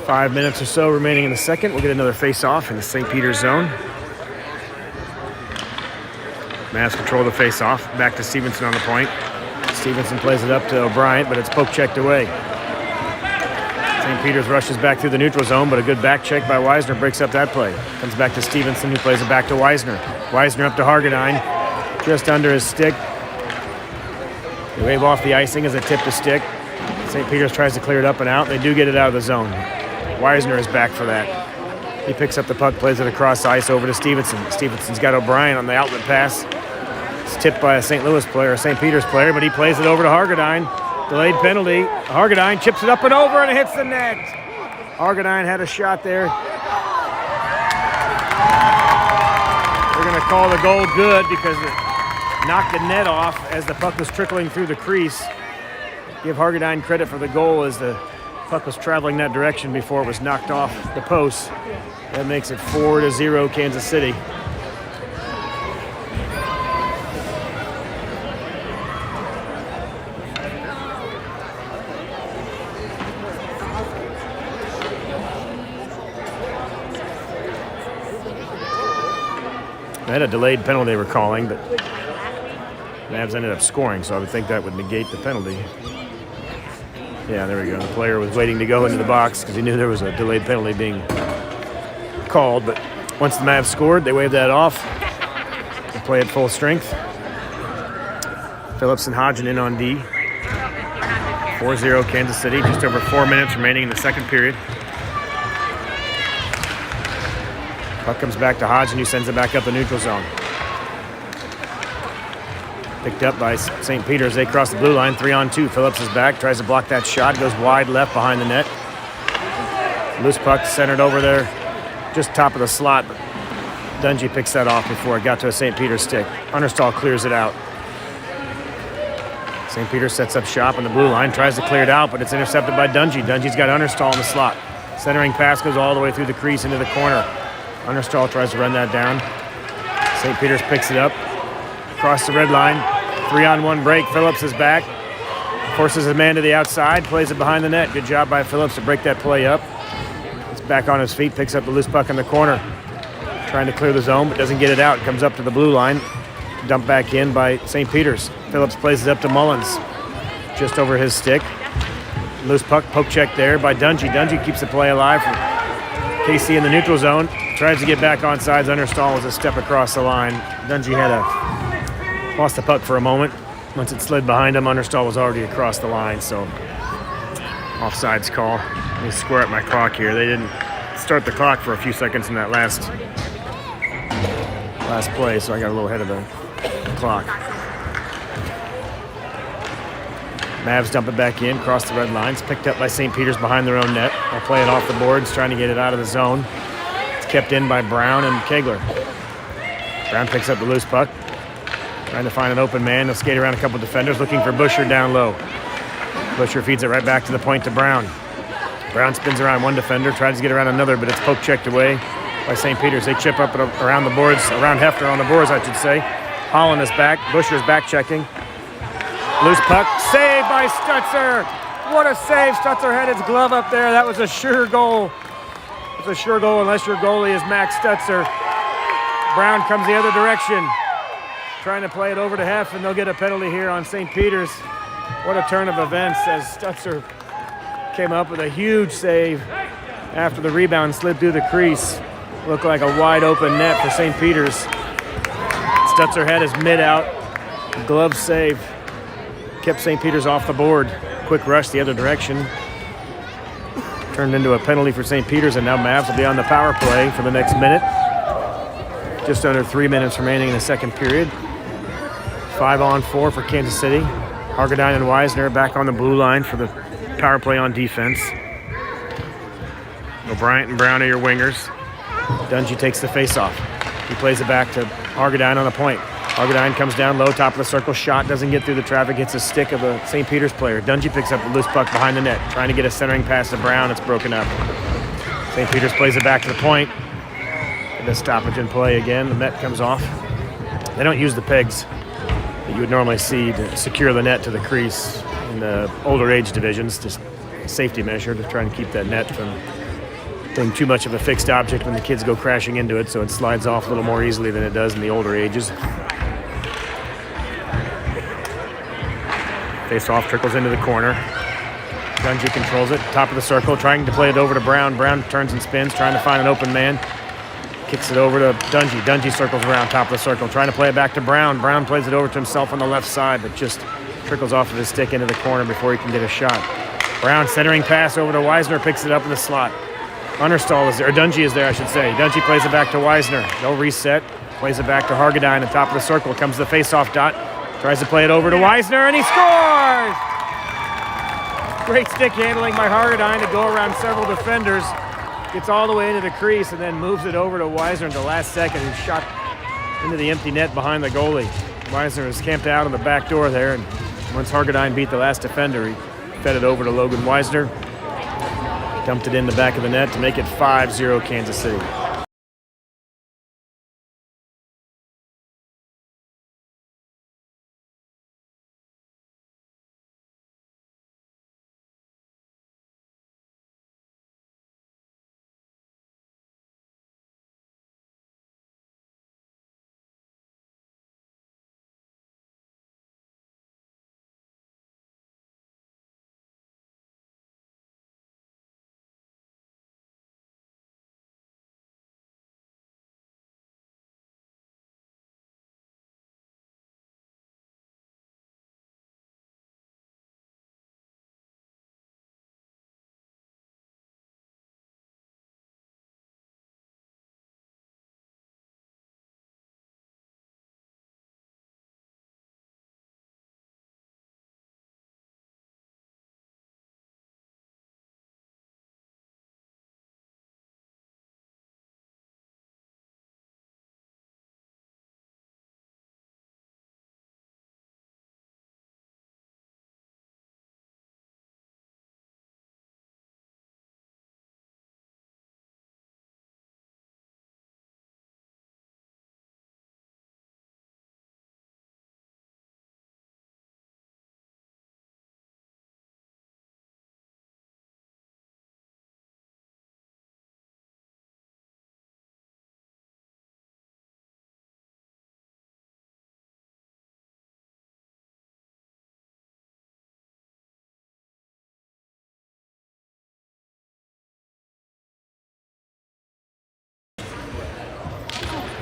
5 minutes or so remaining in the second. We'll get another face-off in the St. Peter's zone. Mavs control the face-off. Back to Stevenson on the point. Stevenson plays it up to O'Brien, but it's poke checked away. St. Peter's rushes back through the neutral zone, but a good back check by Weisner breaks up that play. Comes back to Stevenson, who plays it back to Weisner. Weisner up to Hargadine, just under his stick. They wave off the icing as a tip to stick. St. Peter's tries to clear it up and out. They do get it out of the zone. Weisner is back for that. He picks up the puck, plays it across ice over to Stevenson. Stevenson's got O'Brien on the outlet pass. It's tipped by a St. Louis player, a St. Peter's player, but he plays it over to Hargadine. Delayed penalty. Hargadine chips it up and over, and it hits the net. Hargadine had a shot there. They're going to call the goal good because it knocked the net off as the puck was trickling through the crease. Give Hargadine credit for the goal as the puck was traveling that direction before it was knocked off the post. That makes it 4-0 Kansas City. They had a delayed penalty they were calling, but Mavs ended up scoring, so I would think that would negate the penalty. Yeah, there we go. The player was waiting to go into the box because he knew there was a delayed penalty being called, but once the Mavs scored, they waved that off. They play at full strength. Phillips and Hodgen in on D. 4-0 Kansas City, just over 4 minutes remaining in the second period. Puck comes back to Hodgen, who sends it back up the neutral zone. Picked up by St. Peter's. They cross the blue line, 3-on-2. Phillips is back, tries to block that shot, goes wide left behind the net. Loose puck centered over there, just top of the slot, but Dungy picks that off before it got to a St. Peter's stick. Understall clears it out. St. Peter sets up shop on the blue line, tries to clear it out, but it's intercepted by Dungy. Dungy's got Understall in the slot. Centering pass goes all the way through the crease into the corner. Understall tries to run that down. St. Peter's picks it up. Across the red line. 3-on-1 break. Phillips is back. Forces his man to the outside. Plays it behind the net. Good job by Phillips to break that play up. He's back on his feet. Picks up the loose puck in the corner. Trying to clear the zone, but doesn't get it out. Comes up to the blue line. Dumped back in by St. Peter's. Phillips plays it up to Mullins. Just over his stick. Loose puck. Poke check there by Dungy. Dungy keeps the play alive from KC in the neutral zone. Tries to get back on sides. Understall was a step across the line. Dungy lost the puck for a moment. Once it slid behind him, Understall was already across the line, so offsides call. Let me square up my clock here. They didn't start the clock for a few seconds in that last play, so I got a little ahead of the clock. Mavs dump it back in, cross the red lines. Picked up by St. Peter's behind their own net. They'll play it off the boards, trying to get it out of the zone. It's kept in by Brown and Kegler. Brown picks up the loose puck. Trying to find an open man. They'll skate around a couple defenders, looking for Busher down low. Busher feeds it right back to the point to Brown. Brown spins around one defender, tries to get around another, but it's poke checked away by St. Peter's. They chip up around the boards, around Hefner on the boards, I should say. Holland is back. Busher is back checking. Loose puck. Saved by Stutzer. What a save. Stutzer had his glove up there. That was a sure goal. It's a sure goal unless your goalie is Max Stutzer. Brown comes the other direction. Trying to play it over to Hef, and they'll get a penalty here on St. Peter's. What a turn of events as Stutzer came up with a huge save after the rebound slid through the crease. Looked like a wide open net for St. Peter's. Stutzer had his mid out. Glove save. Kept St. Peter's off the board. Quick rush the other direction. Turned into a penalty for St. Peter's, and now Mavs will be on the power play for the next minute. Just under 3 minutes remaining in the second period. 5-on-4 for Kansas City. Hargadine and Wisner back on the blue line for the power play on defense. O'Brien and Brown are your wingers. Dungy takes the face-off. He plays it back to Hargadine on the point. Hargadine comes down low, top of the circle. Shot doesn't get through the traffic. Hits a stick of a St. Peter's player. Dungy picks up the loose puck behind the net. Trying to get a centering pass to Brown. It's broken up. St. Peter's plays it back to the point. And a stoppage in play again. The net comes off. They don't use the pegs that you would normally see to secure the net to the crease in the older age divisions. Just a safety measure to try and keep that net from being too much of a fixed object when the kids go crashing into it, so it slides off a little more easily than it does in the older ages. Face-off trickles into the corner. Dungy controls it, top of the circle, trying to play it over to Brown. Brown turns and spins, trying to find an open man. Kicks it over to Dungy. Dungy circles around, top of the circle, trying to play it back to Brown. Brown plays it over to himself on the left side, but just trickles off of his stick into the corner before he can get a shot. Brown centering pass over to Wisner, picks it up in the slot. Understall is there, or Dungy is there, I should say. Dungy plays it back to Wisner. No reset. Plays it back to Hargadine at top of the circle. Comes the face-off dot. Tries to play it over to Wisner, and he scores! Great stick handling by Hargadine to go around several defenders. Gets all the way into the crease and then moves it over to Wisner at the last second and shot into the empty net behind the goalie. Wisner was camped out on the back door there, and once Hargadine beat the last defender, he fed it over to Logan Wisner. Dumped it in the back of the net to make it 5-0 Kansas City.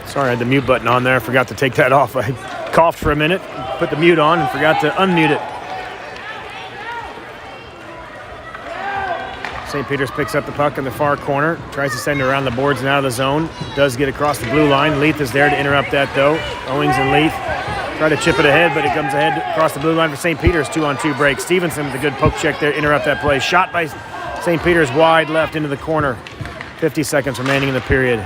Sorry, I had the mute button on there. I forgot to take that off. I coughed for a minute, put the mute on, and forgot to unmute it. St. Peter's picks up the puck in the far corner, tries to send it around the boards and out of the zone. Does get across the blue line. Leith is there to interrupt that, though. Owings and Leith try to chip it ahead, but it comes ahead across the blue line for St. Peter's. 2-on-2 break. Stevenson with a good poke check there to interrupt that play. Shot by St. Peter's wide left into the corner. 50 seconds remaining in the period.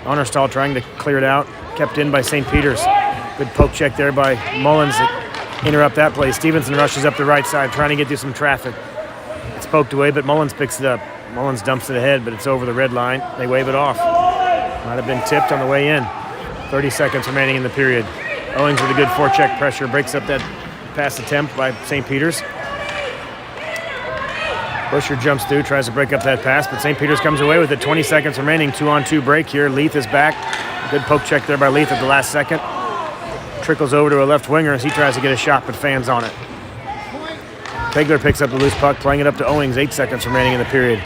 Honorstall trying to clear it out. Kept in by St. Peter's. Good poke check there by Mullins to interrupt that play. Stevenson rushes up the right side, trying to get through some traffic. It's poked away, but Mullins picks it up. Mullins dumps it ahead, but it's over the red line. They wave it off. Might have been tipped on the way in. 30 seconds remaining in the period. Owings with a good forecheck pressure breaks up that pass attempt by St. Peter's. Busher jumps through, tries to break up that pass, but St. Peter's comes away with it. 20 seconds remaining, 2-on-2 break here. Leith is back. Good poke check there by Leith at the last second. Trickles over to a left winger as he tries to get a shot, but fans on it. Pegler picks up the loose puck, playing it up to Owings. 8 seconds remaining in the period.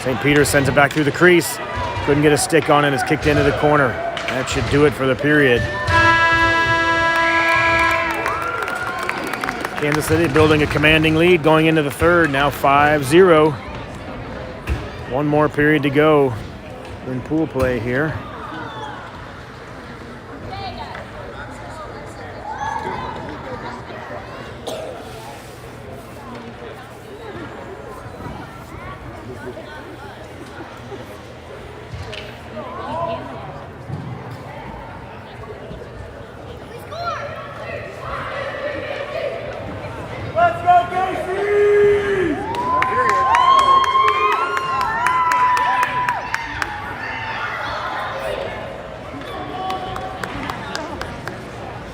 St. Peter's sends it back through the crease. Couldn't get a stick on it. It's kicked into the corner. That should do it for the period. Kansas City building a commanding lead going into the third. Now 5-0. One more period to go in pool play here.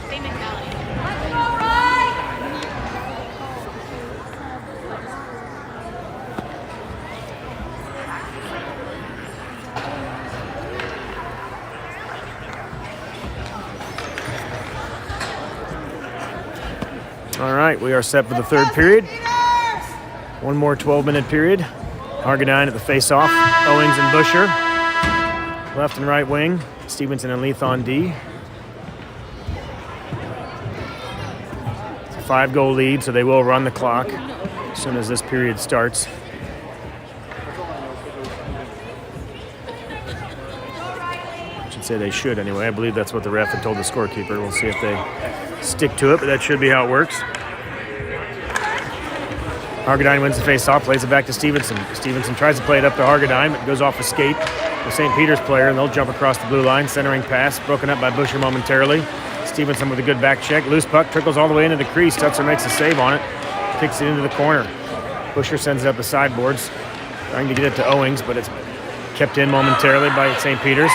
Same mentality. All right, we are set for the third period. One more 12-minute period. Argadine at the face-off. Owings and Busher. Left and right wing. Stevenson and Leith on D. It's a 5-goal lead, so they will run the clock as soon as this period starts. I should say they should anyway. I believe that's what the ref had told the scorekeeper. We'll see if they stick to it, but that should be how it works. Argadine wins the face-off, plays it back to Stevenson. Stevenson tries to play it up to Argadine, but goes off a skate. The St. Peter's player, and they'll jump across the blue line. Centering pass, broken up by Busher momentarily. Stevenson with a good back check. Loose puck, trickles all the way into the crease. Stutzer makes a save on it. Kicks it into the corner. Busher sends it up the sideboards. Trying to get it to Owings, but it's kept in momentarily by St. Peter's.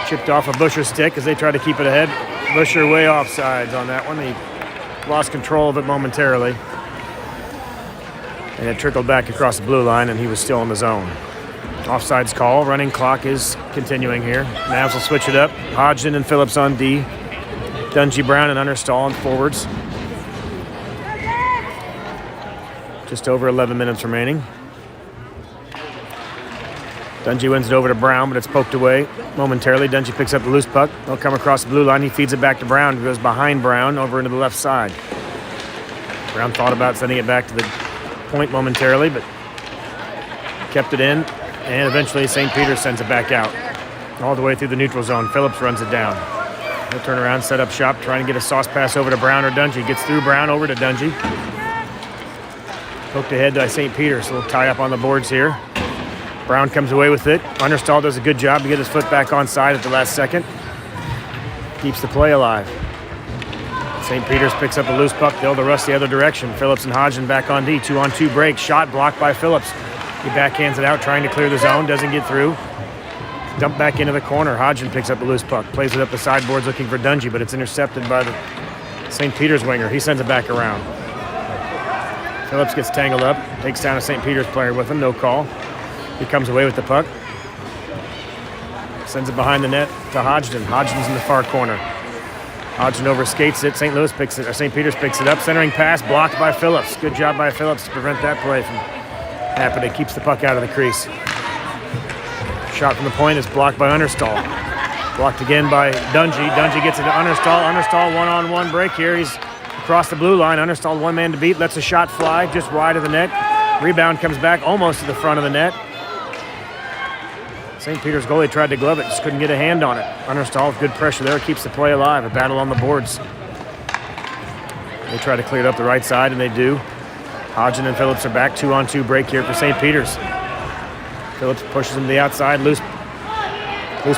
Chipped off a Busher stick as they try to keep it ahead. Busher way offsides on that one. He lost control of it momentarily. And it trickled back across the blue line, and he was still in the zone. Offsides call. Running clock is continuing here. Mavs will switch it up. Hodgson and Phillips on D. Dungy, Brown, and Understall on forwards. Just over 11 minutes remaining. Dungy wins it over to Brown, but it's poked away momentarily. Dungy picks up the loose puck. They'll come across the blue line. He feeds it back to Brown. He goes behind Brown over into the left side. Brown thought about sending it back to the point momentarily, but kept it in. And eventually St. Peter's sends it back out. All the way through the neutral zone. Phillips runs it down. He'll turn around, set up shop, trying to get a sauce pass over to Brown or Dungy. Gets through Brown over to Dungy. Poked ahead by St. Peter's. So we'll tie up on the boards here. Brown comes away with it. Understall does a good job to get his foot back on side at the last second. Keeps the play alive. St. Peter's picks up a loose puck. They'll rush the other direction. Phillips and Hodgson back on D. 2-on-2 break. Shot blocked by Phillips. He backhands it out, trying to clear the zone. Doesn't get through. Dumped back into the corner. Hodgson picks up the loose puck. Plays it up the sideboards looking for Dungy, but it's intercepted by the St. Peter's winger. He sends it back around. Phillips gets tangled up. Takes down a St. Peter's player with him. No call. He comes away with the puck. Sends it behind the net to Hodgson. Hodgson's in the far corner. Hodgson overskates it. St. Peter's picks it up. Centering pass blocked by Phillips. Good job by Phillips to prevent that play from happening. Keeps the puck out of the crease. Shot from the point is blocked by Understall. Blocked again by Dungy. Dungy gets it to Understall. Understall one-on-one break here. He's across the blue line. Understall one man to beat. Lets a shot fly just wide of the net. Rebound comes back almost to the front of the net. St. Peter's goalie tried to glove it, just couldn't get a hand on it. Understall with good pressure there, keeps the play alive. A battle on the boards. They try to clear it up the right side, and they do. Hodgson and Phillips are back. 2-on-2 break here for St. Peter's. Phillips pushes him to the outside. Loose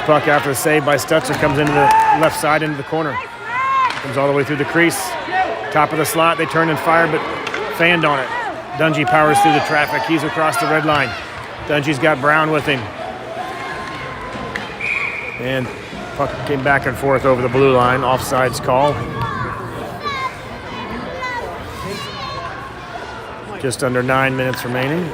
puck after the save by Stutzer. Comes into the left side, into the corner. Comes all the way through the crease. Top of the slot, they turn and fire, but fanned on it. Dungy powers through the traffic. He's across the red line. Dungy's got Brown with him. And puck came back and forth over the blue line. Offsides call. Just under 9 minutes remaining.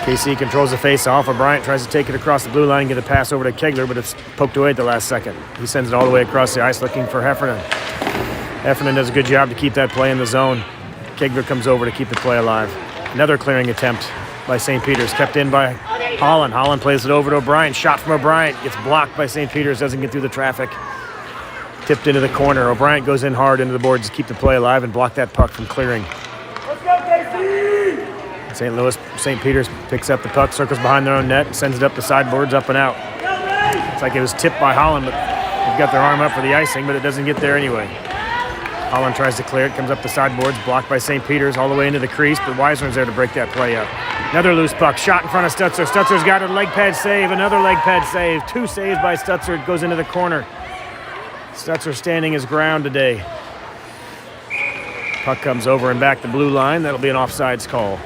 KC controls the face-off. O'Brien tries to take it across the blue line and get a pass over to Kegler, but it's poked away at the last second. He sends it all the way across the ice looking for Heffernan. Heffernan does a good job to keep that play in the zone. Kegler comes over to keep the play alive. Another clearing attempt by St. Peter's, kept in by Holland. Holland plays it over to O'Brien. Shot from O'Brien. Gets blocked by St. Peter's, doesn't get through the traffic. Tipped into the corner. O'Brien goes in hard into the boards to keep the play alive and block that puck from clearing. Let's go, KC! St. Peter's picks up the puck, circles behind their own net, and sends it up the sideboards, up and out. It's like it was tipped by Holland, but they've got their arm up for the icing, but it doesn't get there anyway. Holland tries to clear it, comes up the sideboards, blocked by St. Peter's all the way into the crease, but Weisner's there to break that play up. Another loose puck, shot in front of Stutzer. Stutzer's got a leg pad save, another leg pad save. 2 saves by Stutzer, goes into the corner. Stutzer standing his ground today. Puck comes over and back the blue line. That'll be an offsides call.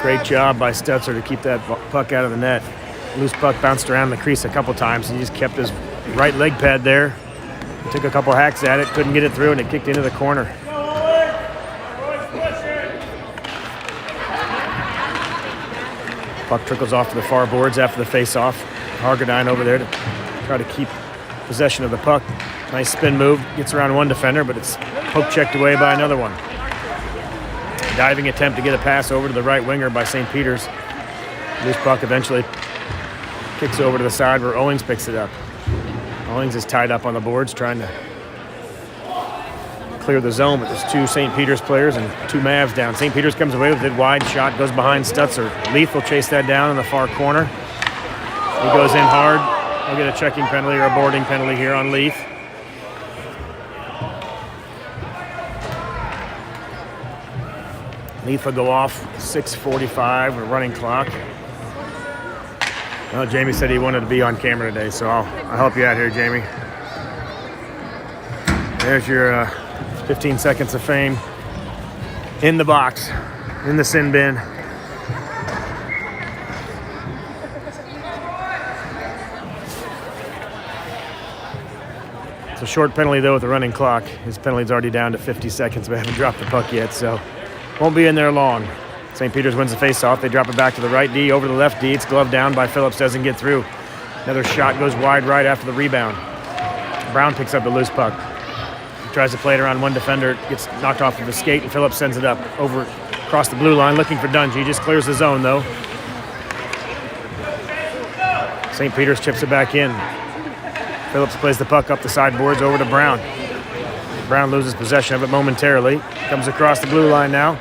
Great job by Stutzer to keep that puck out of the net. Loose puck bounced around the crease a couple times, and he just kept his right leg pad there. He took a couple hacks at it, couldn't get it through, and it kicked into the corner. Puck trickles off to the far boards after the face-off. Hargadine over there to try to keep possession of the puck. Nice spin move, gets around one defender, but it's poke checked away by another one. Diving attempt to get a pass over to the right winger by St. Peter's. Loose puck eventually kicks over to the side where Owings picks it up. Owings is tied up on the boards trying to clear the zone, but there's 2 St. Peter's players and 2 Mavs down. St. Peter's comes away with it wide, shot goes behind Stutzer. Leaf will chase that down in the far corner. He goes in hard. He'll get a checking penalty or a boarding penalty here on Leaf. Leaf will go off, 6:45, a running clock. Well, Jamie said he wanted to be on camera today, so I'll help you out here, Jamie. There's your 15 seconds of fame in the box, in the sin bin. It's a short penalty, though, with the running clock. His penalty's already down to 50 seconds, but haven't dropped the puck yet, so won't be in there long. St. Peter's wins the face-off. They drop it back to the right D, over the left D. It's gloved down by Phillips, doesn't get through. Another shot goes wide right after the rebound. Brown picks up the loose puck. He tries to play it around one defender, gets knocked off of his skate, and Phillips sends it up over across the blue line, looking for Dungy. He just clears the zone, though. St. Peter's chips it back in. Phillips plays the puck up the sideboards over to Brown. Brown loses possession of it momentarily. Comes across the blue line now.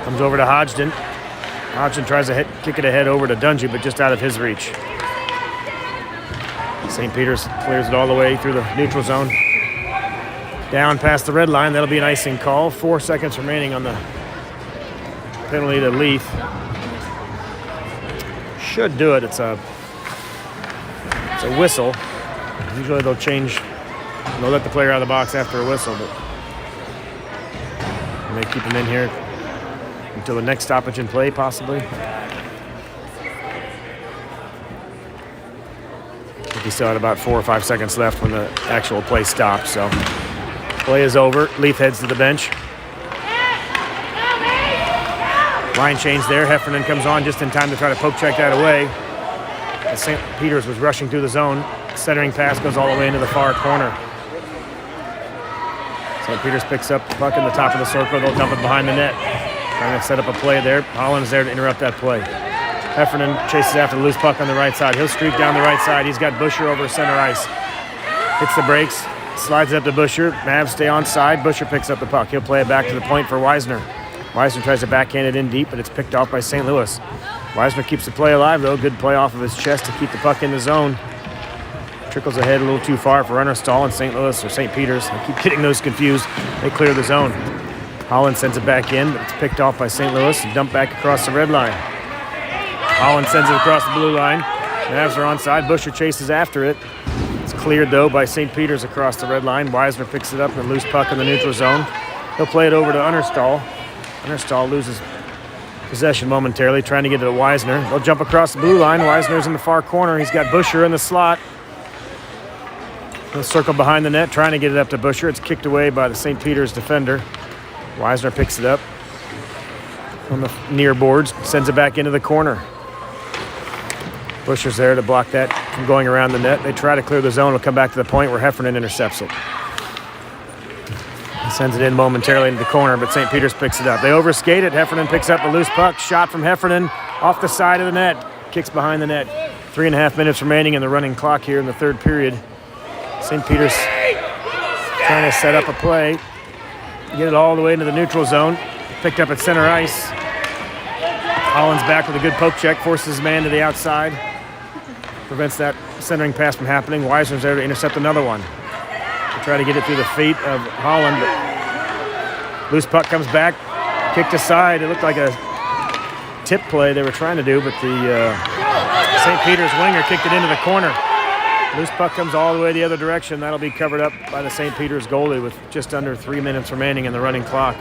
Comes over to Hodgson. Hodgson tries to kick it ahead over to Dungy, but just out of his reach. St. Peter's clears it all the way through the neutral zone. Down past the red line. That'll be an icing call. 4 seconds remaining on the penalty to Leaf. Should do it. It's a whistle. Usually they'll let the player out of the box after a whistle, but they keep him in here until the next stoppage in play, possibly. I think he still had about 4 or 5 seconds left when the actual play stopped, so play is over. Leaf heads to the bench. Line change there. Heffernan comes on just in time to try to poke check that away. As St. Peter's was rushing through the zone. Centering pass goes all the way into the far corner. St. Peter's picks up the puck in the top of the circle. They'll dump it behind the net. Trying to set up a play there. Holland's there to interrupt that play. Heffernan chases after the loose puck on the right side. He'll streak down the right side. He's got Busher over center ice. Hits the brakes. Slides it up to Busher. Mavs stay on side. Busher picks up the puck. He'll play it back to the point for Weisner. Weisner tries to backhand it in deep, but it's picked off by St. Louis. Weisner keeps the play alive, though. Good play off of his chest to keep the puck in the zone. Trickles ahead a little too far for runner stall, and St. Louis or St. Peter's. I keep getting those confused. They clear the zone. Holland sends it back in, but it's picked off by St. Louis and dumped back across the red line. Holland sends it across the blue line. Mavs are onside. Busher chases after it. It's cleared, though, by St. Peter's across the red line. Weisner picks it up in a loose puck in the neutral zone. He'll play it over to Understall. Understall loses possession momentarily, trying to get it to Weisner. They'll jump across the blue line. Weisner's in the far corner. He's got Busher in the slot. He'll circle behind the net, trying to get it up to Busher. It's kicked away by the St. Peter's defender. Weisner picks it up on the near boards, sends it back into the corner. Busher's there to block that from going around the net. They try to clear the zone. It'll come back to the point where Heffernan intercepts it. He sends it in momentarily into the corner, but St. Peter's picks it up. They overskate it. Heffernan picks up a loose puck. Shot from Heffernan off the side of the net. Kicks behind the net. 3.5 minutes remaining in the running clock here in the third period. St. Peter's trying to set up a play. Get it all the way into the neutral zone. Picked up at center ice. Holland's back with a good poke check. Forces his man to the outside. Prevents that centering pass from happening. Weisner's there to intercept another one. They try to get it through the feet of Holland, but loose puck comes back. Kicked aside. It looked like a tip play they were trying to do, but the St. Peter's winger kicked it into the corner. Loose puck comes all the way the other direction. That'll be covered up by the St. Peter's goalie with just under 3 minutes remaining in the running clock.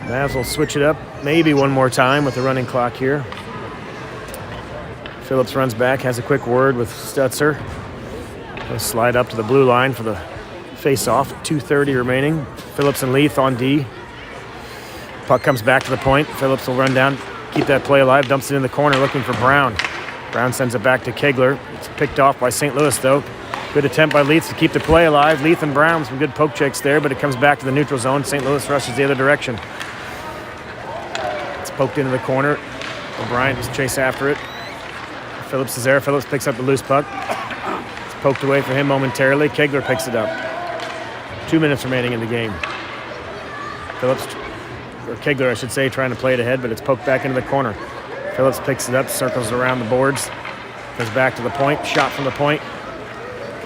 Mavs will switch it up maybe one more time with the running clock here. Phillips runs back, has a quick word with Stutzer. He'll slide up to the blue line for the face-off. 2:30 remaining. Phillips and Leith on D. Puck comes back to the point. Phillips will run down, keep that play alive, dumps it in the corner looking for Brown. Brown sends it back to Kegler. It's picked off by St. Louis, though. Good attempt by Leith to keep the play alive. Leith and Brown, some good poke checks there, but it comes back to the neutral zone. St. Louis rushes the other direction. It's poked into the corner. O'Brien just chase after it. Phillips is there. Phillips picks up the loose puck. It's poked away for him momentarily. Kegler picks it up. 2 minutes remaining in the game. Phillips, or Kegler, I should say, trying to play it ahead, but it's poked back into the corner. Phillips picks it up, circles around the boards, goes back to the point, shot from the point.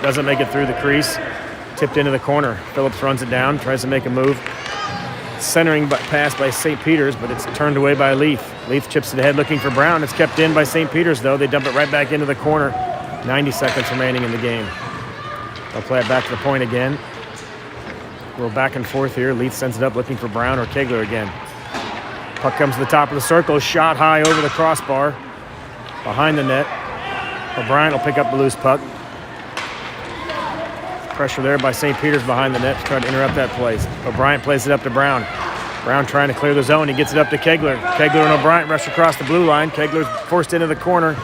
Doesn't make it through the crease. Tipped into the corner. Phillips runs it down, tries to make a move. Centering pass by St. Peter's, but it's turned away by Leith. Leith chips it ahead looking for Brown. It's kept in by St. Peter's, though. They dump it right back into the corner. 90 seconds remaining in the game. They'll play it back to the point again. A little back and forth here. Leith sends it up looking for Brown or Kegler again. Puck comes to the top of the circle. Shot high over the crossbar. Behind the net. O'Brien will pick up the loose puck. Pressure there by St. Peter's behind the net to try to interrupt that play. O'Brien plays it up to Brown. Brown trying to clear the zone. He gets it up to Kegler. Kegler and O'Brien rush across the blue line. Kegler's forced into the corner.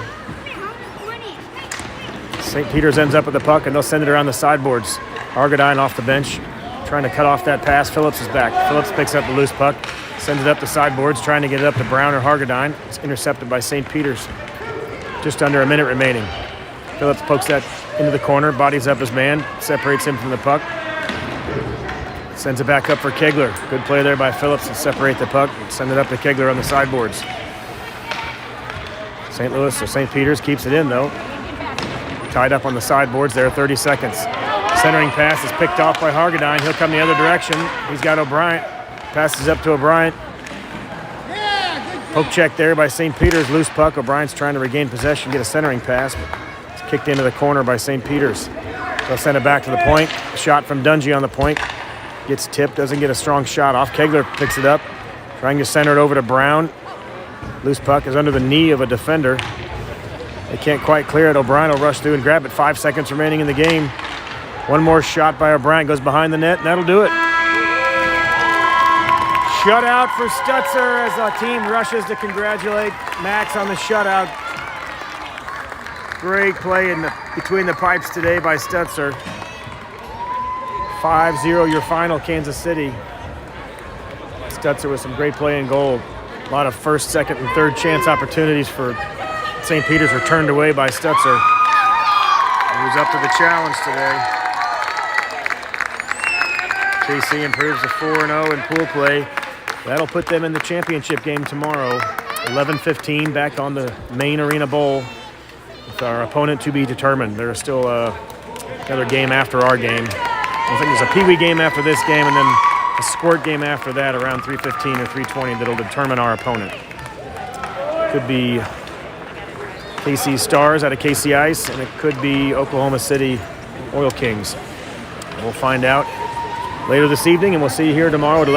St. Peter's ends up with the puck, and they'll send it around the sideboards. Argadine off the bench, trying to cut off that pass. Phillips is back. Phillips picks up the loose puck, sends it up the sideboards, trying to get it up to Brown or Hargadine. It's intercepted by St. Peter's. Just under a minute remaining. Phillips pokes that into the corner, bodies up his man, separates him from the puck. Sends it back up for Kegler. Good play there by Phillips to separate the puck. Send it up to Kegler on the sideboards. St. Louis or St. Peter's keeps it in, though. Tied up on the sideboards there, 30 seconds. Centering pass is picked off by Hargadine. He'll come the other direction. He's got O'Brien. Passes up to O'Brien. Poke check there by St. Peter's. Loose puck. O'Brien's trying to regain possession, get a centering pass. It's kicked into the corner by St. Peter's. They'll send it back to the point. Shot from Dungy on the point. Gets tipped, doesn't get a strong shot off. Kegler picks it up, trying to center it over to Brown. Loose puck is under the knee of a defender. They can't quite clear it. O'Brien will rush through and grab it. 5 seconds remaining in the game. One more shot by O'Brien, goes behind the net, and that'll do it. Shutout for Stutzer as the team rushes to congratulate Max on the shutout. Great play between the pipes today by Stutzer. 5-0 your final, Kansas City. Stutzer with some great play in goal. A lot of first, second, and third chance opportunities for St. Peter's were turned away by Stutzer. He was up to the challenge today. KC improves to 4-0 in pool play. That'll put them in the championship game tomorrow. 11:15 back on the main Arena Bowl with our opponent to be determined. There's still another game after our game. I think there's a Pee Wee game after this game, and then a squirt game after that around 3:15 or 3:20 that'll determine our opponent. Could be KC Stars out of KC Ice, and it could be Oklahoma City Oil Kings. We'll find out later this evening, and we'll see you here tomorrow at 11.